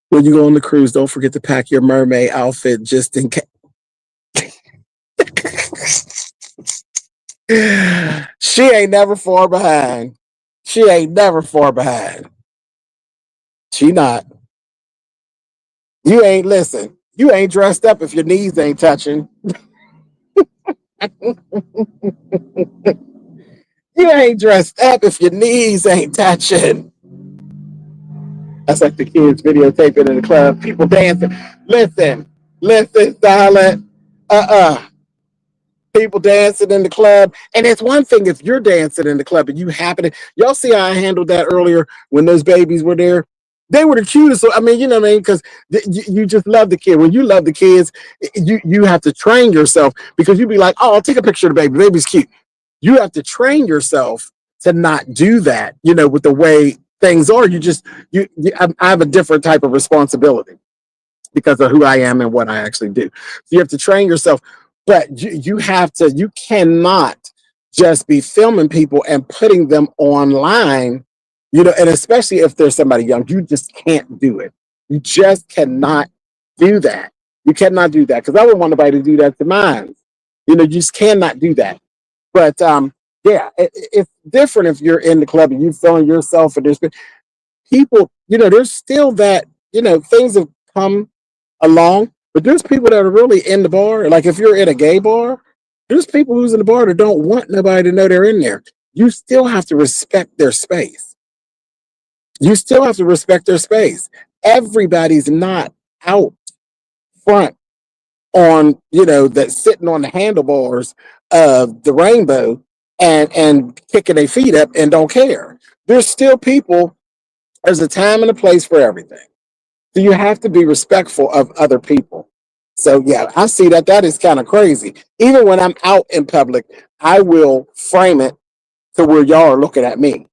When you go on the cruise, don't forget to pack your mermaid outfit just in case. She ain't never far behind. She ain't never far behind. She not. You ain't listen. You ain't dressed up if your knees ain't touching. You ain't dressed up if your knees ain't touching. That's like the kids videotaping in the club, people dancing. Listen, darling. People dancing in the club. And it's one thing if you're dancing in the club and you happen to, y'all see how I handled that earlier when those babies were there? They were the cutest. So, I mean, you know what I mean? Because you just love the kid. When you love the kids, you have to train yourself because you'd be like, oh, I'll take a picture of the baby. The baby's cute. You have to train yourself to not do that, with the way things are. I have a different type of responsibility because of who I am and what I actually do. So you have to train yourself. But you cannot just be filming people and putting them online, and especially if there's somebody young, you just can't do it. You just cannot do that. You cannot do that because I wouldn't want nobody to do that to mine. You just cannot do that. But yeah, it's different if you're in the club and you're filming yourself and there's people, there's still that, things have come along, but there's people that are really in the bar. Like if you're in a gay bar, there's people who's in the bar that don't want nobody to know they're in there. You still have to respect their space. You still have to respect their space. Everybody's not out front on, that sitting on the handlebars of the rainbow and kicking their feet up and don't care. There's still people, there's a time and a place for everything. So you have to be respectful of other people. So yeah, I see that. That is kind of crazy. Even when I'm out in public, I will frame it to where y'all are looking at me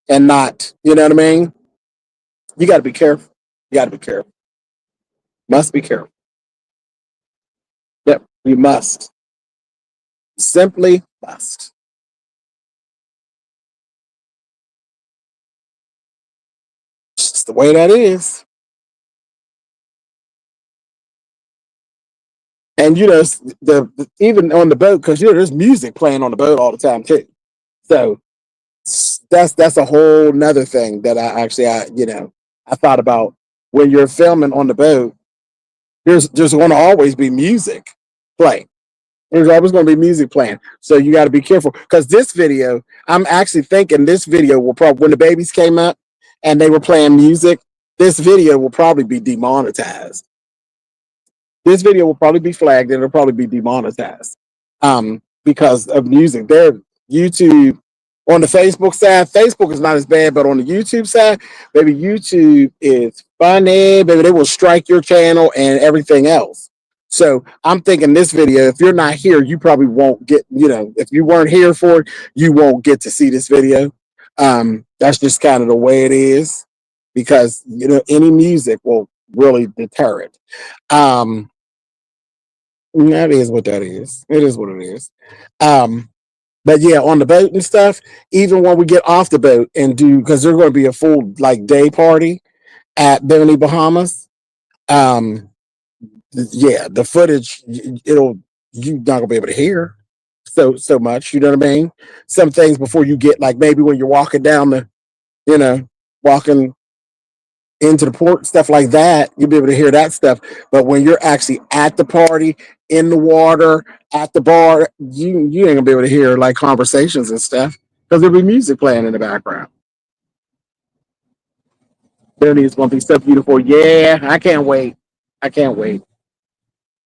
and not, you know what I mean? You got to be careful. You got to be careful. Must be careful. Yep, you must. Simply must. It's just the way that is. And even on the boat, because there's music playing on the boat all the time too. So that's a whole nother thing that I thought about. When you're filming on the boat, there's going to always be music playing. There's always going to be music playing. So you got to be careful, because this video, I'm actually thinking this video will probably, when the babies came up and they were playing music, this video will probably be demonetized. This video will probably be flagged and it'll probably be demonetized because of music. Their YouTube, on the Facebook side, Facebook is not as bad, but on the YouTube side, maybe YouTube is funny. Maybe they will strike your channel and everything else. So I'm thinking this video, if you're not here, you probably won't get, if you weren't here for it, you won't get to see this video. That's just kind of the way it is, because, any music will really deter it. That is what that is. It is what it is. But yeah, on the boat and stuff, even when we get off the boat and because there's going to be a full day party at Beverly Bahamas. Yeah, the footage, you're not gonna be able to hear so much. You know what I mean? Some things before you get, like, maybe when you're walking down walking into the port, stuff like that, you'll be able to hear that stuff. But when you're actually at the party, in the water, at the bar, you ain't gonna be able to hear like conversations and stuff, because there'll be music playing in the background. It's gonna be so beautiful. Yeah, I can't wait. I can't wait.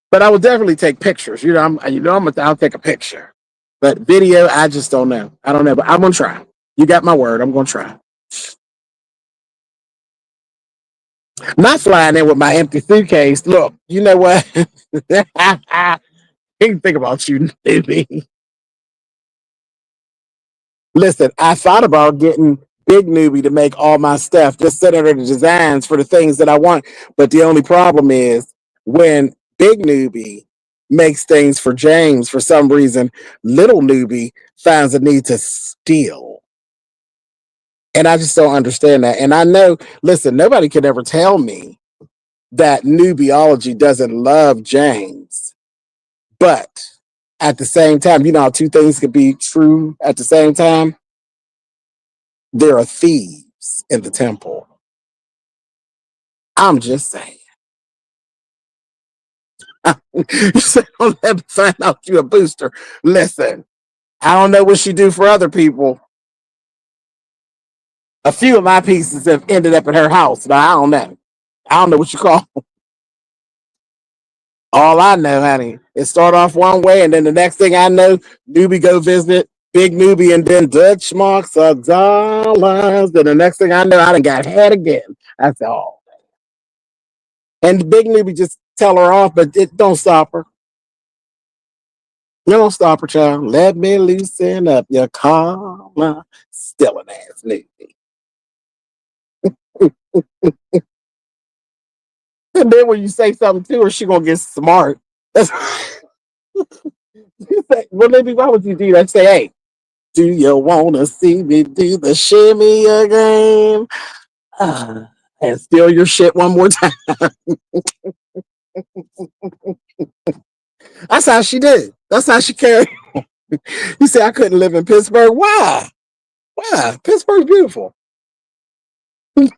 But I will definitely take pictures. I'll take a picture. But video, I just don't know. I don't know, but I'm gonna try. You got my word. I'm gonna try. Not flying in with my empty suitcase. Look, you know what? I didn't think about you, newbie. Listen, I thought about getting Big Newbie to make all my stuff, just set under the designs for the things that I want. But the only problem is, when Big Newbie makes things for James, for some reason, Little Newbie finds a need to steal. And I just don't understand that. And I know, listen, nobody could ever tell me that Newbiology doesn't love James. But at the same time, you know how two things could be true at the same time? There are thieves in the temple. I'm just saying. You said, don't let me find out you a booster. Listen, I don't know what she do for other people. A few of my pieces have ended up at her house, but I don't know. I don't know what you call them. All I know, honey, it start off one way, and then the next thing I know, Newbie go visit Big Newbie, and then Dutch marks of dollars. Then the next thing I know, I done got head again. That's all. And the Big Newbie just tell her off, but it don't stop her. You don't stop her, child. Let me loosen up your collar. Still an ass newbie. And then when you say something to her, she gonna get smart. That's You say, well, maybe why would you do that? Say, hey, do you want to see me do the shimmy again? And steal your shit one more time. That's how she did. That's how she carried. You say I couldn't live in Pittsburgh. Why? Why? Pittsburgh's beautiful.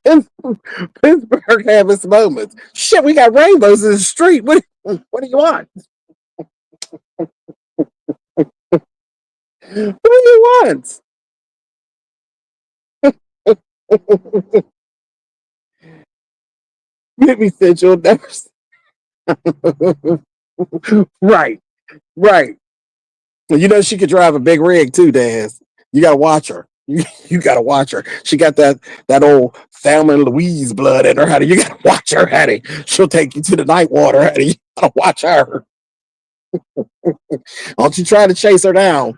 Pittsburgh have its moments. Shit, we got rainbows in the street. What do you want? What do you want? Maybe said you'll never. Right, right. Well, you know she could drive a big rig too, Daz. You gotta watch her. You gotta watch her. She got that old Thelma and Louise blood in her, honey. You gotta watch her, honey. She'll take you to the night water, honey. You gotta watch her. Don't you try to chase her down.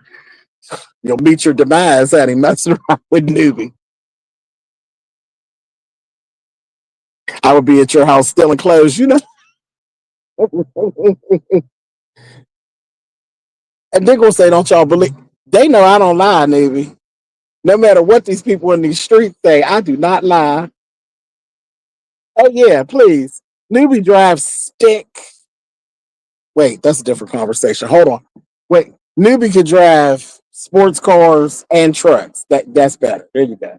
You'll meet your demise, honey, messing around with newbie. I would be at your house stealing clothes, you know. And they're gonna say, don't y'all believe? They know I don't lie, newbie. No matter what these people in these streets say, I do not lie. Oh yeah, please. Newbie drives stick. Wait, that's a different conversation. Hold on. Wait, newbie can drive sports cars and trucks. That's better. There you go.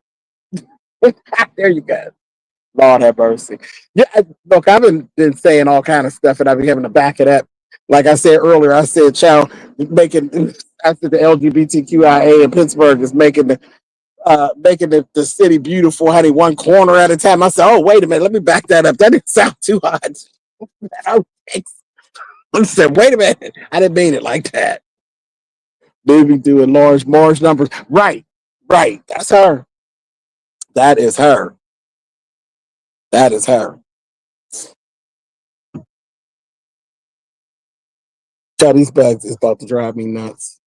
There you go. Lord have mercy. Yeah, look, I've been saying all kind of stuff, and I've been having to back it up. Like I said earlier, I said, "Child, making." I said the LGBTQIA in Pittsburgh is making the city beautiful, honey, one corner at a time. I said, "Oh, wait a minute, let me back that up. That didn't sound too hot." I said, "Wait a minute, I didn't mean it like that." Baby doing large numbers. Right, right. That's her. That is her. That is her. Tell these bags is about to drive me nuts.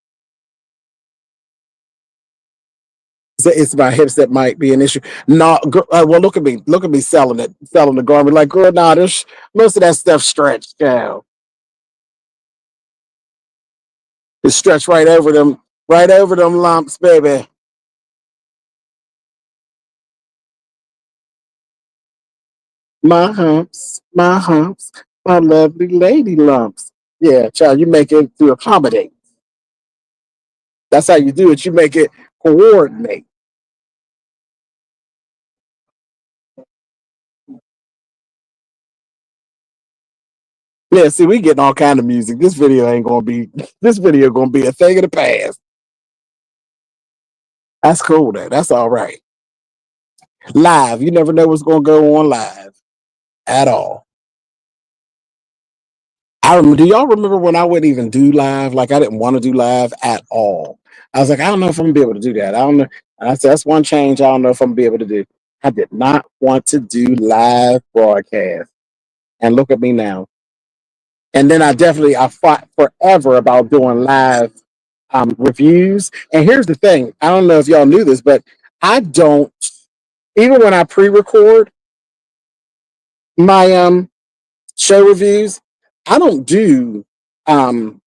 So it's my hips that might be an issue. No, well, look at me selling the garment. Like, girl, nah, there's most of that stuff stretched out. It's stretched right over them lumps, baby. My humps, my lovely lady lumps. Yeah, child, you make it to accommodate. That's how you do it. You make it coordinate. Yeah, see, we getting all kind of music. This video ain't gonna be. This video gonna be a thing of the past. That's cool, though. That's all right. Live, you never know what's gonna go on live at all. I remember. Do y'all remember when I wouldn't even do live? Like I didn't want to do live at all. I was like, I don't know if I'm gonna be able to do that. I don't know. And I said that's one change I don't know if I'm gonna be able to do. I did not want to do live broadcast. And look at me now. And then I fought forever about doing live reviews. And here's the thing: I don't know if y'all knew this, but I don't even when I pre-record my show reviews, I don't do um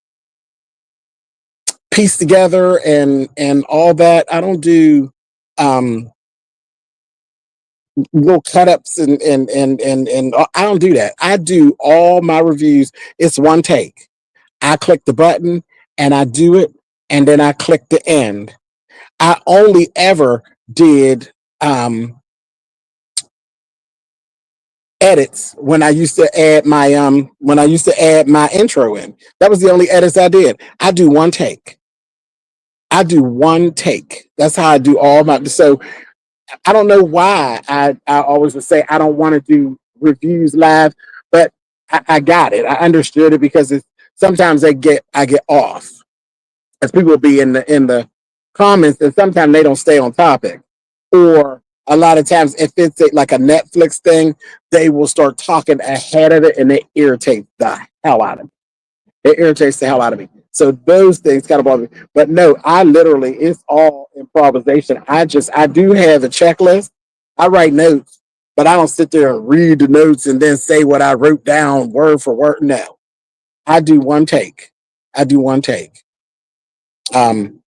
piece together and all that. I don't do um little cut ups and I don't do that. I do all my reviews. It's one take. I click the button and I do it, and then I click the end. I only ever did edits when I used to add my intro in. That was the only edits I did. I do one take. I do one take. That's how I do all my. So I don't know why I always would say I don't want to do reviews live, but I got it. I understood it because it's sometimes I get off as people will be in the comments, and sometimes they don't stay on topic. Or a lot of times, if it's like a Netflix thing, they will start talking ahead of it, and they irritate the hell out of me. It irritates the hell out of me. So those things kind of bother me. But no, I literally it's all improvisation. I do have a checklist. I write notes, but I don't sit there and read the notes and then say what I wrote down word for word. No, I do one take. I do one take. Um,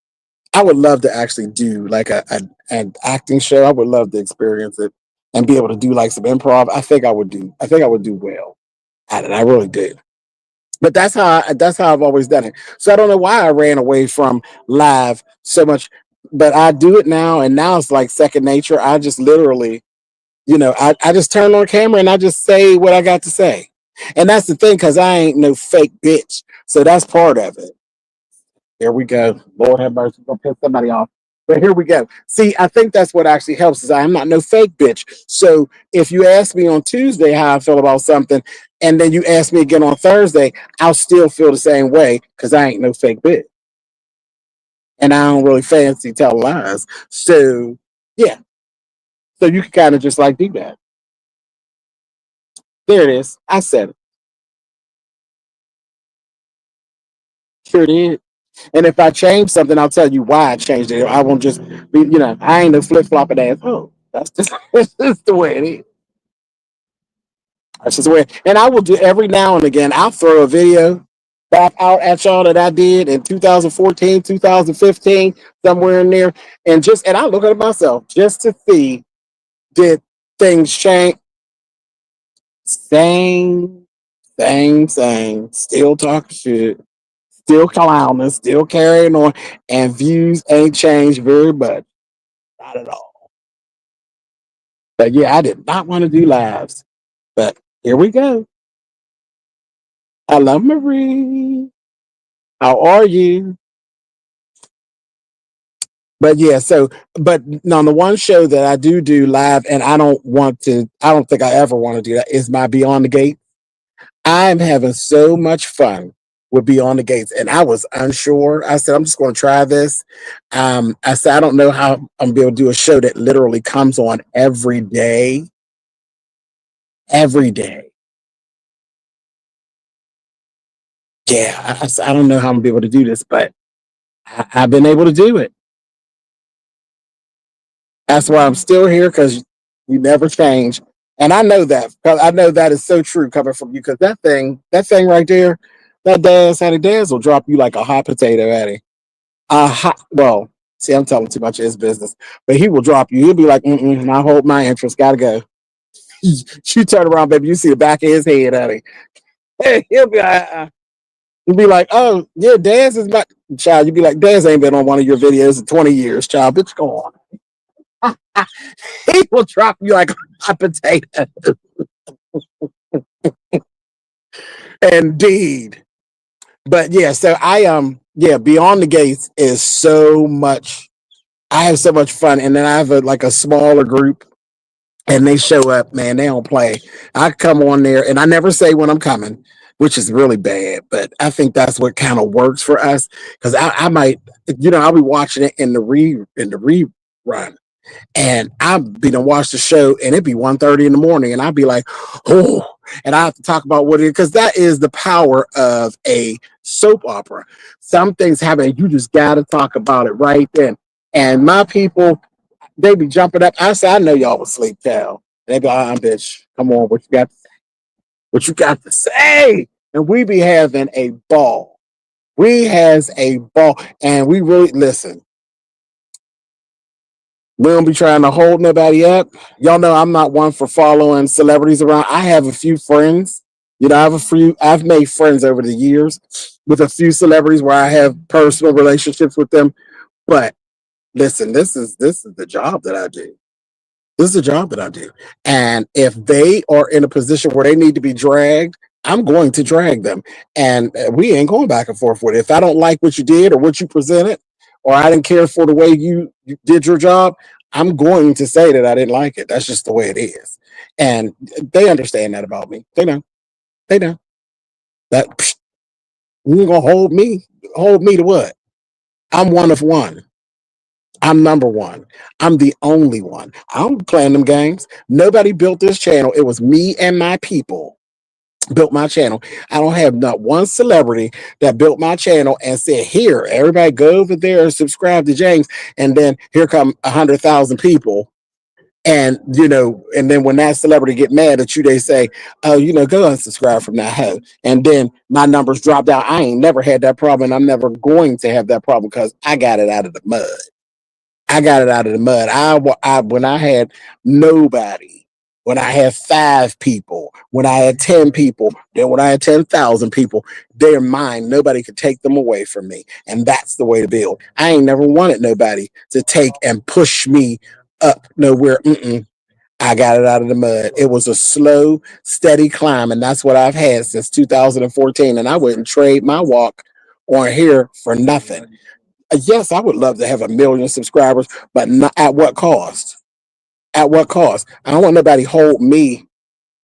I would love to actually do like an acting show. I would love to experience it and be able to do like some improv. I think I would do. I think I would do well at it. I really do. But that's how I've always done it. So I don't know why I ran away from live so much, but I do it now, and now it's like second nature. I just literally, I just turn on camera and I just say what I got to say, and that's the thing because I ain't no fake bitch. So that's part of it. Here we go. Lord have mercy. Gonna piss somebody off. But here we go. See, I think that's what actually helps is I'm not no fake bitch. So if you ask me on Tuesday how I feel about something, and then you ask me again on Thursday, I'll still feel the same way because I ain't no fake bitch. And I don't really fancy tell lies. So yeah. So you can kind of just like do that. There it is. I said it. Sure did. And if I change something, I'll tell you why I changed it. I won't just be, I ain't no flip flopping ass. Oh, that's just, that's just the way it is. That's just the way. And I will do every now and again. I'll throw a video back out at y'all that I did in 2014, 2015, somewhere in there, and I look at it myself just to see did things change. Same. Still talking shit. Still clowning. Still carrying on. And views ain't changed very much. Not at all. But yeah, I did not want to do lives. But here we go. Hello, Marie. How are you? But yeah, but on the one show that I do live, and I don't think I ever want to do that, is my Beyond the Gate. I'm having so much fun with Beyond the Gates, and I was unsure. I said, I'm just going to try this. I said, I don't know how I'm going to be able to do a show that literally comes on every day. Every day. Yeah, I don't know how I'm going to be able to do this, but I've been able to do it. That's why I'm still here because you never change. And I know that because I know that is so true coming from you because that thing right there, that dad's will drop you like a hot potato, Eddie. Well, see, I'm telling too much of his business, but he will drop you. He'll be like, I hold my interest, gotta go. You turn around, baby, you see the back of his head, Eddie. Hey, he'll be like, You'll be like, oh, yeah, Daz is my child. You'd be like, Daz ain't been on one of your videos in 20 years, child. Bitch, go on. He will drop you like a hot potato. Indeed. But yeah, so Beyond the Gates is so much. I have so much fun, and then I have like a smaller group, and they show up. Man, they don't play. I come on there, and I never say when I'm coming, which is really bad. But I think that's what kind of works for us because I might, I'll be watching it in the rerun, and I'd be to watch the show and it'd be 1:30 in the morning and I'd be like, oh, and I have to talk about what it is because that is the power of a soap opera. Some things happen, you just gotta talk about it right then. And my people, they be jumping up. I say, I know y'all was sleep, Cal. They be like, bitch, come on, what you got to say? And we be having a ball. We has a ball. And we really listen. We don't be trying to hold nobody up. Y'all know I'm not one for following celebrities around. I have a few friends. I've made friends over the years with a few celebrities where I have personal relationships with them. But listen, this is the job that I do. This is the job that I do. And if they are in a position where they need to be dragged, I'm going to drag them. And we ain't going back and forth with it. If I don't like what you did or what you presented, or I didn't care for the way you did your job, I'm going to say that I didn't like it. That's just the way it is. And they understand that about me. They know. They know. That you're gonna hold me. Hold me to what? I'm one of one. I'm number one. I'm the only one. I don't play them games. Nobody built this channel. It was me and my people built my channel. I don't have not one celebrity that built my channel and said, here, everybody go over there and subscribe to James. And then here come 100,000 people. And and then when that celebrity get mad at you, they say, "Oh, go unsubscribe from that hoe." And then my numbers drop down. I ain't never had that problem, and I'm never going to have that problem because I got it out of the mud. I got it out of the mud. When I had nobody, when I had 5 people, when I had 10 people, then when I had 10,000 people, they're mine. Nobody could take them away from me, and that's the way to build. I ain't never wanted nobody to take and push me up nowhere. I got it out of the mud. It was a slow, steady climb, and that's what I've had since 2014. And I wouldn't trade my walk on here for nothing. Yes, I would love to have 1 million subscribers, but not at what cost? At what cost? I don't want nobody hold me,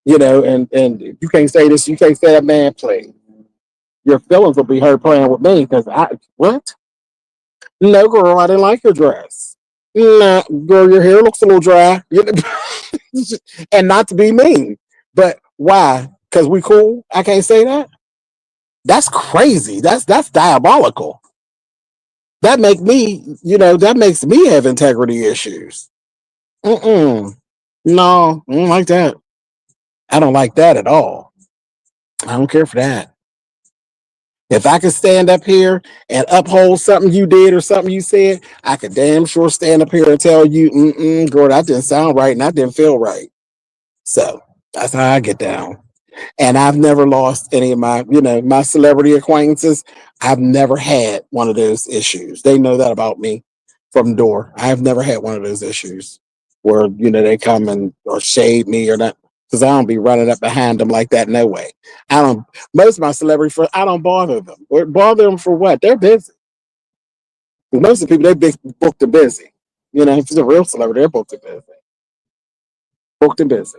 and you can't say this, you can't say that, man, play. Your feelings will be hurt playing with me because what? No, girl, I didn't like your dress. Nah, girl, your hair looks a little dry. And not to be mean, but why? Because we cool? I can't say that? That's crazy. That's diabolical. That makes me have integrity issues. Mm-mm. No, I don't like that. I don't like that at all. I don't care for that. If I could stand up here and uphold something you did or something you said, I could damn sure stand up here and tell you, girl, that didn't sound right and that didn't feel right. So that's how I get down. And I've never lost any of my celebrity acquaintances. I've never had one of those issues. They know that about me from the door. I've never had one of those issues where they come and or shade me or not, because I don't be running up behind them like that. No way. I don't. Most of my celebrity friends, I don't bother them. Or bother them for what? They're busy. Most of the people they booked are busy. If it's a real celebrity, they're booked and busy. Booked and busy.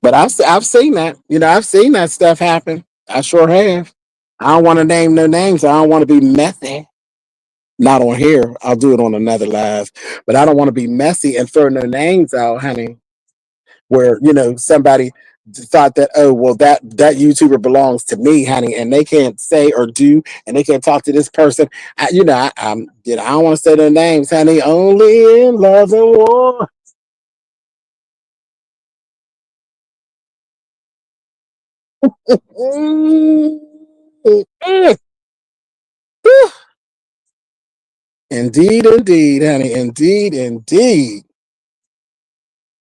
But I've seen that. I've seen that stuff happen. I sure have. I don't want to name no names. I don't want to be messy. Not on here. I'll do it on another live. But I don't want to be messy and throw no names out, honey. Where somebody thought that, oh well, that YouTuber belongs to me, honey, and they can't say or do, and they can't talk to this person. I don't want to say their names, honey. Only in love and war. Indeed, indeed, honey. Indeed, indeed.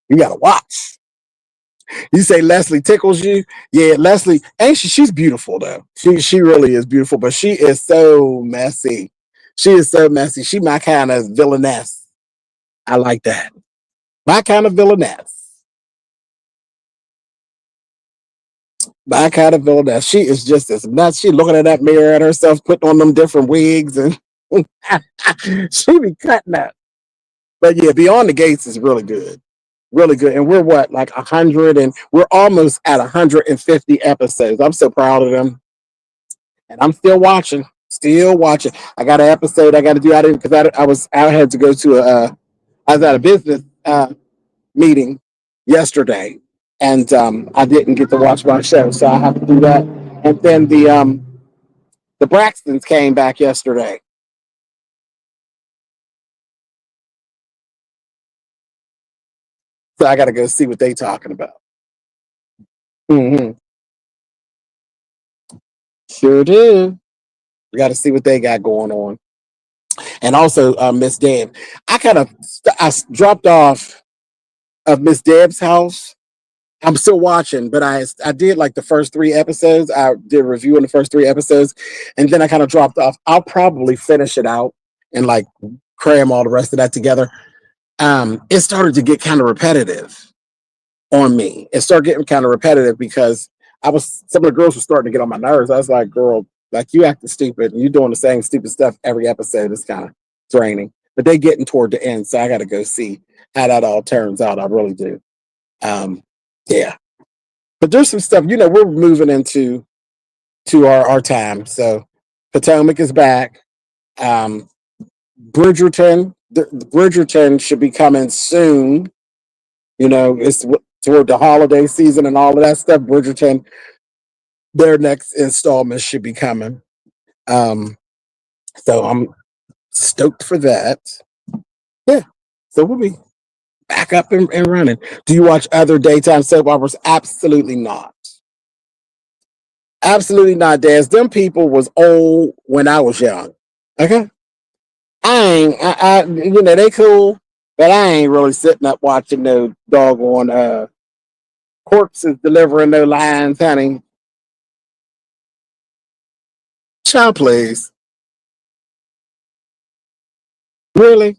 You gotta watch. You say Leslie tickles you? Yeah, Leslie, ain't she? She's beautiful though. She really is beautiful, but she is so messy. She is so messy. She my kind of villainess. I like that. My kind of villainess. My kind of villainess. She is just as nuts. She looking at that mirror at herself, putting on them different wigs, and she be cutting up. But yeah, Beyond the Gates is really good. Really good. And we're what, like 100, and we're almost at 150 episodes. I'm so proud of them. And I'm still watching. Still watching. I got an episode I got to do. I didn't because I had to go to I was at a business meeting yesterday, and I didn't get to watch my show, so I have to do that. And then the Braxtons came back yesterday. So I got to go see what they talking about. Mm-hmm. Sure do. We got to see what they got going on. And also Miss Deb. I dropped off of Miss Deb's house. I'm still watching, but I did like the first 3 episodes. I did a review in the first 3 episodes, and then I kind of dropped off. I'll probably finish it out and like cram all the rest of that together. It started to get kind of repetitive on me. It started getting kind of repetitive because some of the girls were starting to get on my nerves. I was like, girl, like you acting stupid and you doing the same stupid stuff every episode. It's kind of draining. But they getting toward the end, so I got to go see how that all turns out. I really do. Yeah, but there's some stuff. We're moving into our time. So Potomac is back. Um, Bridgerton should be coming soon. It's toward the holiday season and all of that stuff. Bridgerton, their next installment should be coming. Um, so Stoked for that. Yeah. So we'll be back up and running. Do you watch other daytime soap operas? Absolutely not. Absolutely not, Daz. Them people was old when I was young. Okay. They cool, but I ain't really sitting up watching no doggone corpses delivering no lines, honey. Child, please. Really?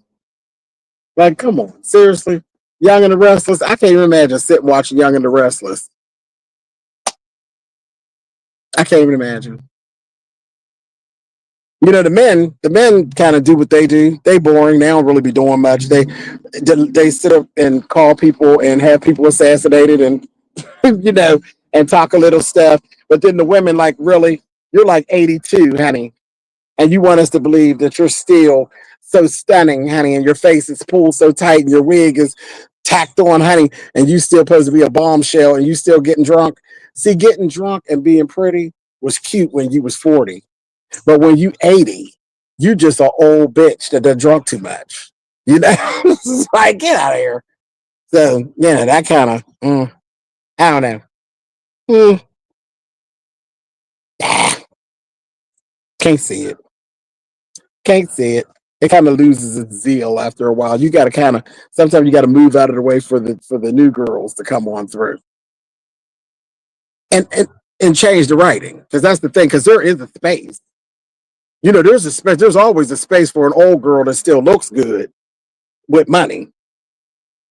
Like, come on. Seriously? Young and the Restless? I can't even imagine sitting watching Young and the Restless. I can't even imagine. The men kind of do what they do. They boring. They don't really be doing much. They sit up and call people and have people assassinated and you know and talk a little stuff. But then the women, like, really, you're like 82, honey, and you want us to believe that you're still so stunning, honey, and your face is pulled so tight and your wig is tacked on, honey, and you still supposed to be a bombshell and you still getting drunk. See, getting drunk and being pretty was cute when you was 40. But when you 80, you just an old bitch that done drunk too much. It's like, get out of here. So, that kind of, I don't know. Mm, ah, can't see it. Can't see it. It kind of loses its zeal after a while. You got to sometimes you got to move out of the way for the new girls to come on through and and, and change the writing, because that's the thing. Because there is a space. There's a space. There's always a space for an old girl that still looks good with money.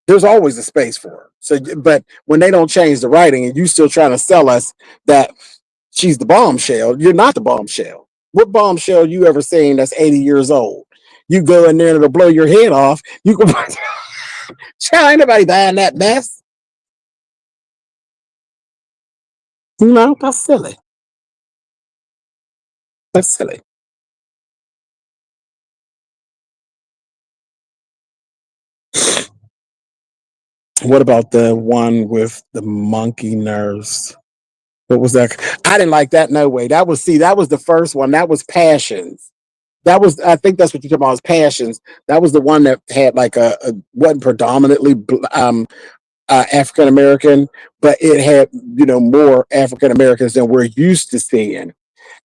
There's always a space for her. So, but when they don't change the writing and you still trying to sell us that she's the bombshell, you're not the bombshell. What bombshell you ever seen that's 80 years old? You go in there and it'll blow your head off. You can child, ain't nobody buying that mess. No, that's silly. That's silly. What about the one with the monkey nurse? What was that? I didn't like that. No way. That was the first one. That was Passions. I think that's what you're talking about, is Passions. That was the one that had like a wasn't predominantly African American, but it had more African Americans than we're used to seeing.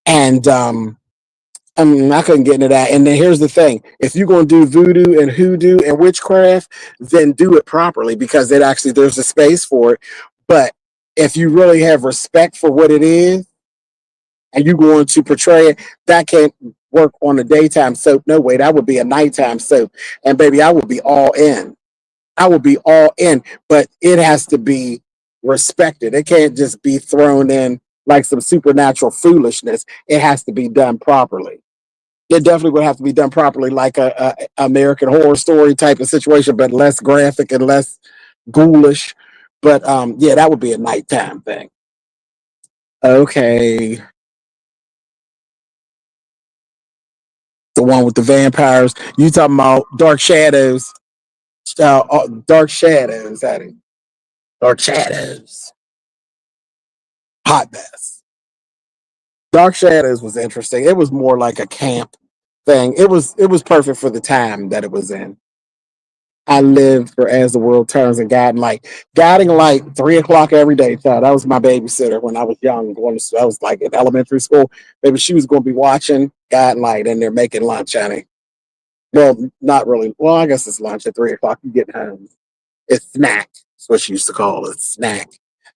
And I couldn't get into that. And then here's the thing: if you're going to do voodoo and hoodoo and witchcraft, then do it properly, because there's a space for it. But if you really have respect for what it is and you're going to portray it, that can't work on a daytime soap. No way. That would be a nighttime soap. And baby, I would be all in. I would be all in, but it has to be respected. It can't just be thrown in like some supernatural foolishness. It has to be done properly. It definitely would have to be done properly, like a American Horror Story type of situation, but less graphic and less ghoulish. But yeah, that would be a nighttime thing. Okay, the one with the vampires. You talking about Dark Shadows? Dark Shadows, Hattie. Dark Shadows. Hot mess. Dark Shadows was interesting. It was more like a camp thing. It was perfect for the time that it was in. I lived for As the World Turns and Guiding Light, 3 o'clock every day. Child. That was my babysitter when I was young. I was like in elementary school. Maybe she was going to be watching Guiding Light and they're making lunch, honey. Well, not really. Well, I guess it's lunch at 3 o'clock. You get home. It's snack. That's what she used to call it, snack.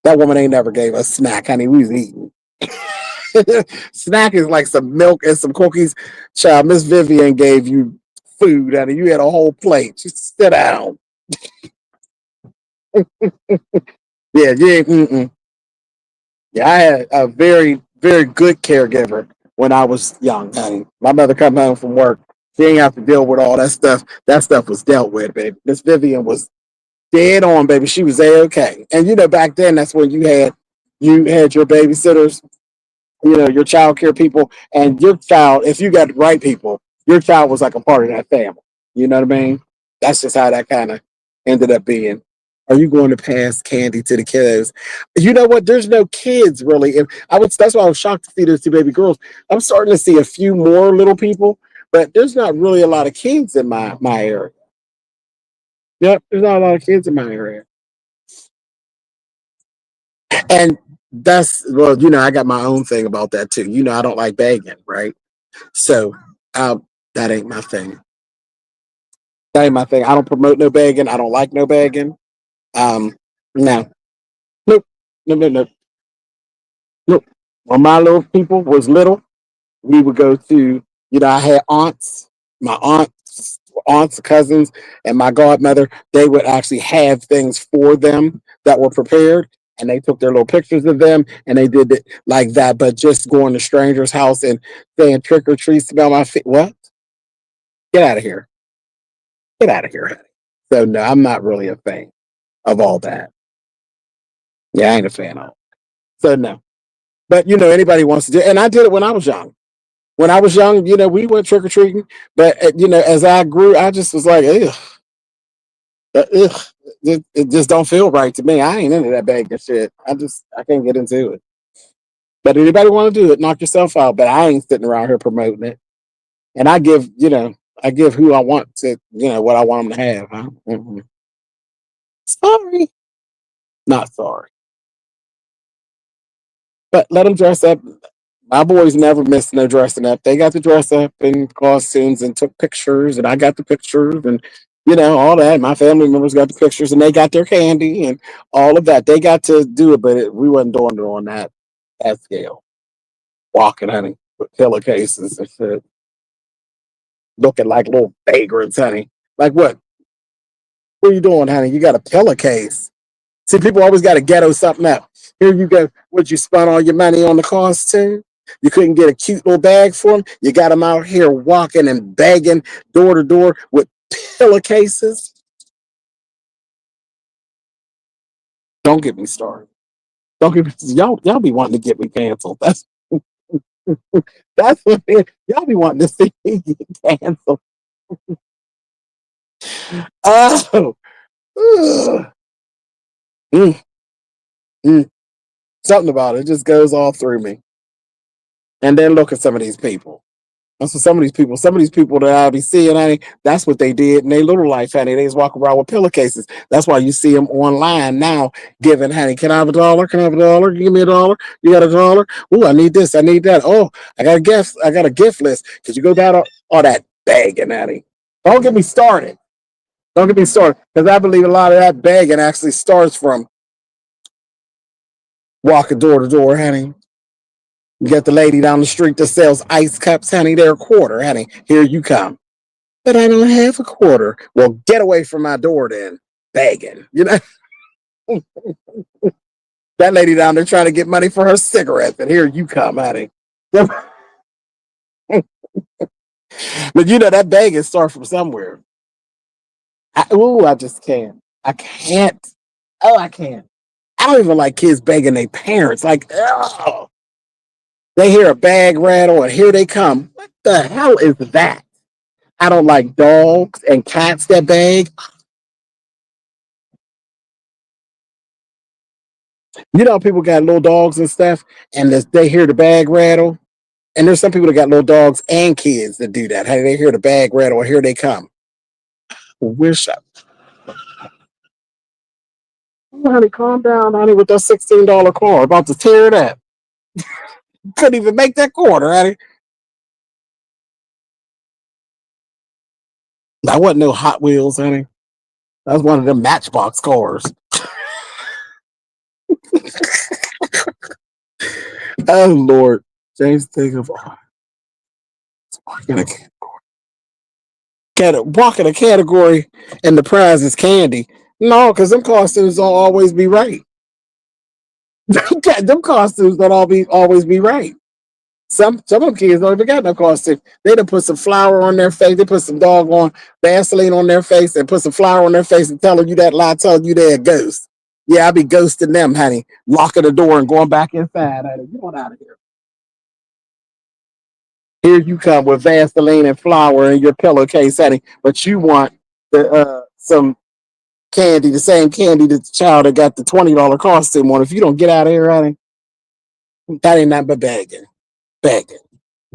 That woman ain't never gave us snack, honey. We was eating. Snack is like some milk and some cookies. Child, Miss Vivian gave you food, honey. You had a whole plate. Just sit down. Yeah, yeah, yeah. I had a very, very good caregiver when I was young, honey. My mother come home from work. She ain't have to deal with all that stuff. That stuff was dealt with, baby. Miss Vivian was dead on, baby. She was okay. And back then, that's when you had your babysitters, your child care people, and your child. If you got the right people, your child was like a part of that family. You know what I mean? That's just how that kind of ended up being. Are you going to pass candy to the kiddos? You know what? There's no kids really. That's why I was shocked to see those two baby girls. I'm starting to see a few more little people, But there's not really a lot of kids in my area. Yep, there's not a lot of kids in my area. And that's, well, I got my own thing about that too. I don't like begging, right? So that ain't my thing. That ain't my thing. I don't promote no begging. I don't like no begging. No, nope, no, no, no, nope. When my little people was little, we would go to, I had aunts, my aunts, cousins, and my godmother. They would actually have things for them that were prepared, and they took their little pictures of them, and they did it like that. But just going to strangers' house and saying trick or treat, smell my feet. What? Get out of here! Get out of here, honey. So no, I'm not really a fan of all that. Yeah, I ain't a fan of it. So no. But anybody wants to do, and I did it when I was young. When I was young, we went trick or treating. But as I grew, I just was like, ugh, ugh. It just don't feel right to me. I ain't into that bag of shit. I can't get into it. But anybody want to do it, knock yourself out. But I ain't sitting around here promoting it. And I give who I want to, what I want them to have. Huh? Sorry, not sorry. But let them dress up. My boys never missed no dressing up. They got to dress up in costumes and took pictures, and I got the pictures, and all that. My family members got the pictures, and they got their candy and all of that. They got to do it, but we wasn't doing it on that scale. Walking, honey, with pillowcases and shit, looking like little vagrants, honey. Like what? What are you doing, honey? You got a pillowcase. See, people always got to ghetto something up. Here you go. Would you spend all your money on the costume? You couldn't get a cute little bag for them. You got them out here walking and begging door to door with pillowcases. Don't get me started. Don't get me, y'all be wanting to get me canceled. That's what y'all be wanting to see me get canceled. Oh, ugh. Mm, mm. Something about it just goes all through me. And then look at some of these people. That's what some of these people that I be seeing, honey, that's what they did in their little life, honey. They just walk around with pillowcases. That's why you see them online now giving, honey, can I have a dollar? Can I have a dollar? Give me a dollar. You got a dollar? Oh, I need this. I need that. Oh, I got a gift. I got a gift list. Because you go down all that begging, honey. Don't get me started. Don't get me started. Because I believe a lot of that begging actually starts from walking door to door, honey. You got the lady down the street that sells ice cups, honey. They're a quarter, honey. Here you come. But I don't have a quarter. Well, get away from my door then. Begging. That lady down there trying to get money for her cigarettes. And here you come, honey. But that begging starts from somewhere. I just can't. I can't. Oh, I can't. I don't even like kids begging their parents. Like, oh, they hear a bag rattle and here they come. What the hell is that? I don't like dogs and cats that beg. People got little dogs and stuff, and they hear the bag rattle. And there's some people that got little dogs and kids that do that. Hey, they hear the bag rattle, and here they come. Wish I, honey, calm down, honey, with that $16 car. About to tear it up. Couldn't even make that quarter, honey. That wasn't no Hot Wheels, honey. That was one of them Matchbox cars. Oh Lord, James, think of walking a category, and the prize is candy. No, because them costumes don't always be right. Them costumes don't always be right. Some of them kids don't even got no costume. They done put some flour on their face. They put some doggone Vaseline on their face and put some flour on their face and telling you that lie, telling you they're a ghost. Yeah, I be ghosting them, honey. Locking the door and going back inside, honey. Get on out of here. Here you come with Vaseline and flour in your pillowcase, honey. But you want some candy, the same candy that the child that got the $20 costume on. If you don't get out of here, honey, that ain't nothing but begging. Begging.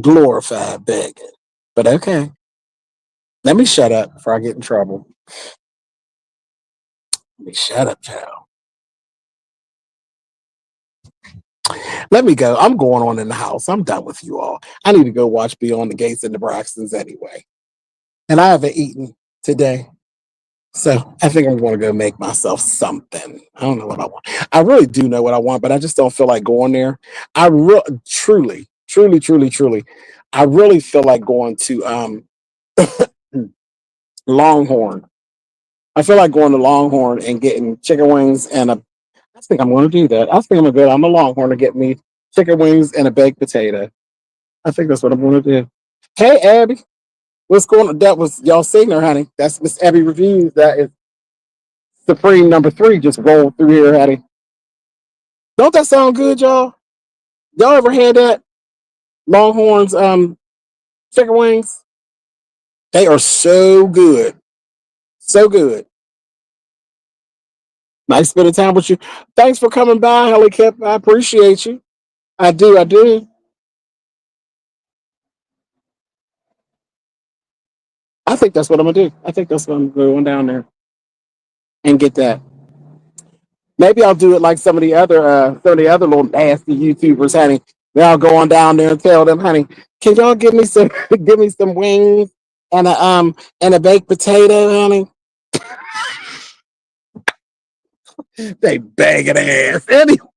Glorified begging. But okay, let me shut up before I get in trouble. Let me shut up, child. Let me go. I'm going on in the house. I'm done with you all. I need to go watch Beyond the Gates and the Braxtons anyway. And I haven't eaten today. So I think I'm going to go make myself something. I don't know what I want. I really do know what I want, but I just don't feel like going there. I really, truly, I really feel like going to Longhorn. I feel like going to Longhorn and getting chicken wings and a. I think I'm going to do that. I think I'm going to go. I'm a Longhorn to get me chicken wings and a baked potato. I think that's what I'm going to do. Hey, Abby, what's going on? That was y'all seen her, honey. That's Miss Abby Reviews. That is Supreme #3 just rolled through here, honey. Don't that sound good, y'all? Y'all ever had that? Longhorns chicken wings? They are so good. So good. Nice spending time with you. Thanks for coming by, Helly Kip. I appreciate you. I do, I do. I think that's what I'm gonna do. I think that's what I'm going down there and get that. Maybe I'll do it like some of the other little nasty YouTubers, honey. Then I'll go on down there and tell them, honey, can y'all give me some give me some wings and a baked potato, honey? They begging ass. Anyway,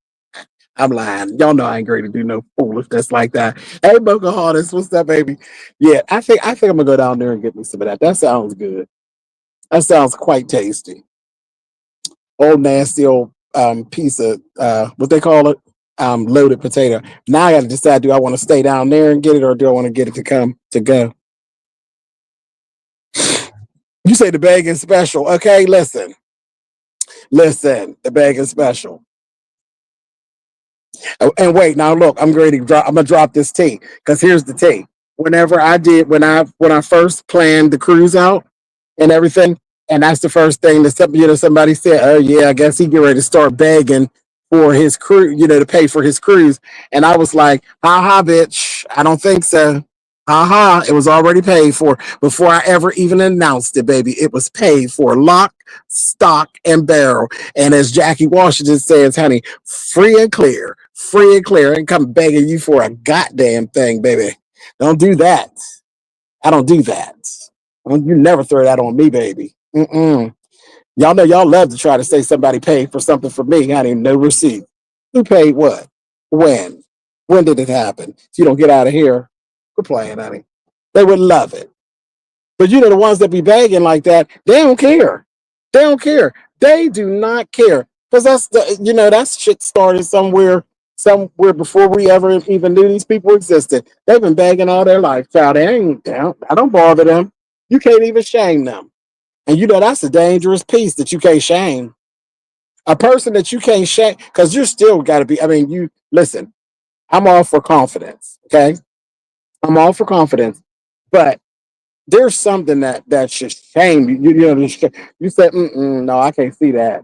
I'm lying. Y'all know I ain't great to do no foolishness like that. Hey, Boca Hardest, what's up, baby? Yeah, I think I'm gonna go down there and get me some of that. That sounds good. That sounds quite tasty. Old nasty old piece of what they call it, loaded potato. Now I got to decide: do I want to stay down there and get it, or do I want to get it to come to go? You say the bag is special, okay? Listen, the bag is special. Oh, and wait, now look, I'm ready to drop. I'm gonna drop this tea because here's the tea. Whenever I did, when I first planned the cruise out and everything, and that's the first thing that somebody said, "Oh yeah, I guess he get ready to start begging for his crew, to pay for his cruise." And I was like, "Ha ha, bitch! I don't think so. Ha ha! It was already paid for before I ever even announced it, baby. It was paid for, lock, stock, and barrel." And as Jackie Washington says, honey, free and clear, and come begging you for a goddamn thing, baby. Don't do that. I don't do that. You never throw that on me, baby. Mm-mm. Y'all know y'all love to try to say somebody paid for something for me. I didn't no receipt. Who paid what? When? When did it happen? If you don't get out of here, quit playing, honey. They would love it. But the ones that be begging like that, they don't care. They don't care. They do not care. Because that shit started somewhere before we ever even knew these people existed. They've been begging all their life, child. They ain't down. I don't bother them. You can't even shame them. And that's a dangerous piece that you can't shame. A person that you can't shame, because you still got to be, you listen, I'm all for confidence, okay? I'm all for confidence. But there's something that should shame you. You said, no, I can't see that.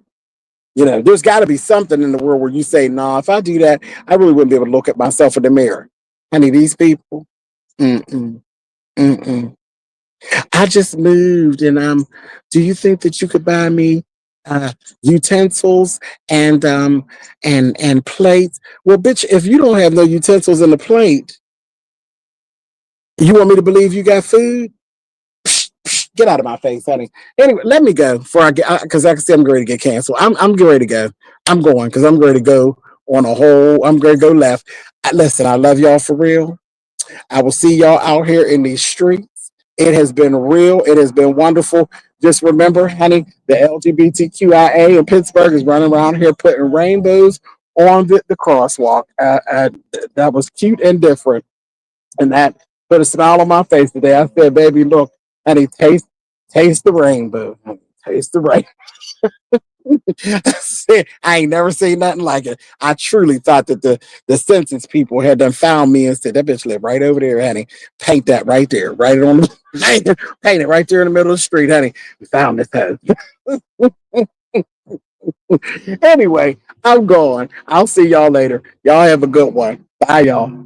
There's got to be something in the world where you say, no, if I do that, I really wouldn't be able to look at myself in the mirror. Honey, these people, mm-mm, mm-mm. I just moved, and do you think that you could buy me utensils and plates? Well, bitch, if you don't have no utensils and a plate, you want me to believe you got food? Get out of my face, honey. Anyway, let me go before I get, because I can see I'm ready to get canceled. I'm ready to go. I'm going because I'm ready to go on a whole. I'm ready to go left. Listen, I love y'all for real. I will see y'all out here in these streets. It has been real. It has been wonderful. Just remember, honey, the LGBTQIA in Pittsburgh is running around here putting rainbows on the crosswalk. That was cute and different. And that put a smile on my face today. I said, baby, look, honey, taste the rainbow. Honey, taste the rainbow. I ain't never seen nothing like it. I truly thought that the census people had done found me and said, that bitch live right over there, honey. Paint that right there, right on the paint it right there in the middle of the street, honey. We found this house. Anyway, I'm going. I'll see y'all later. Y'all have a good one. Bye, y'all.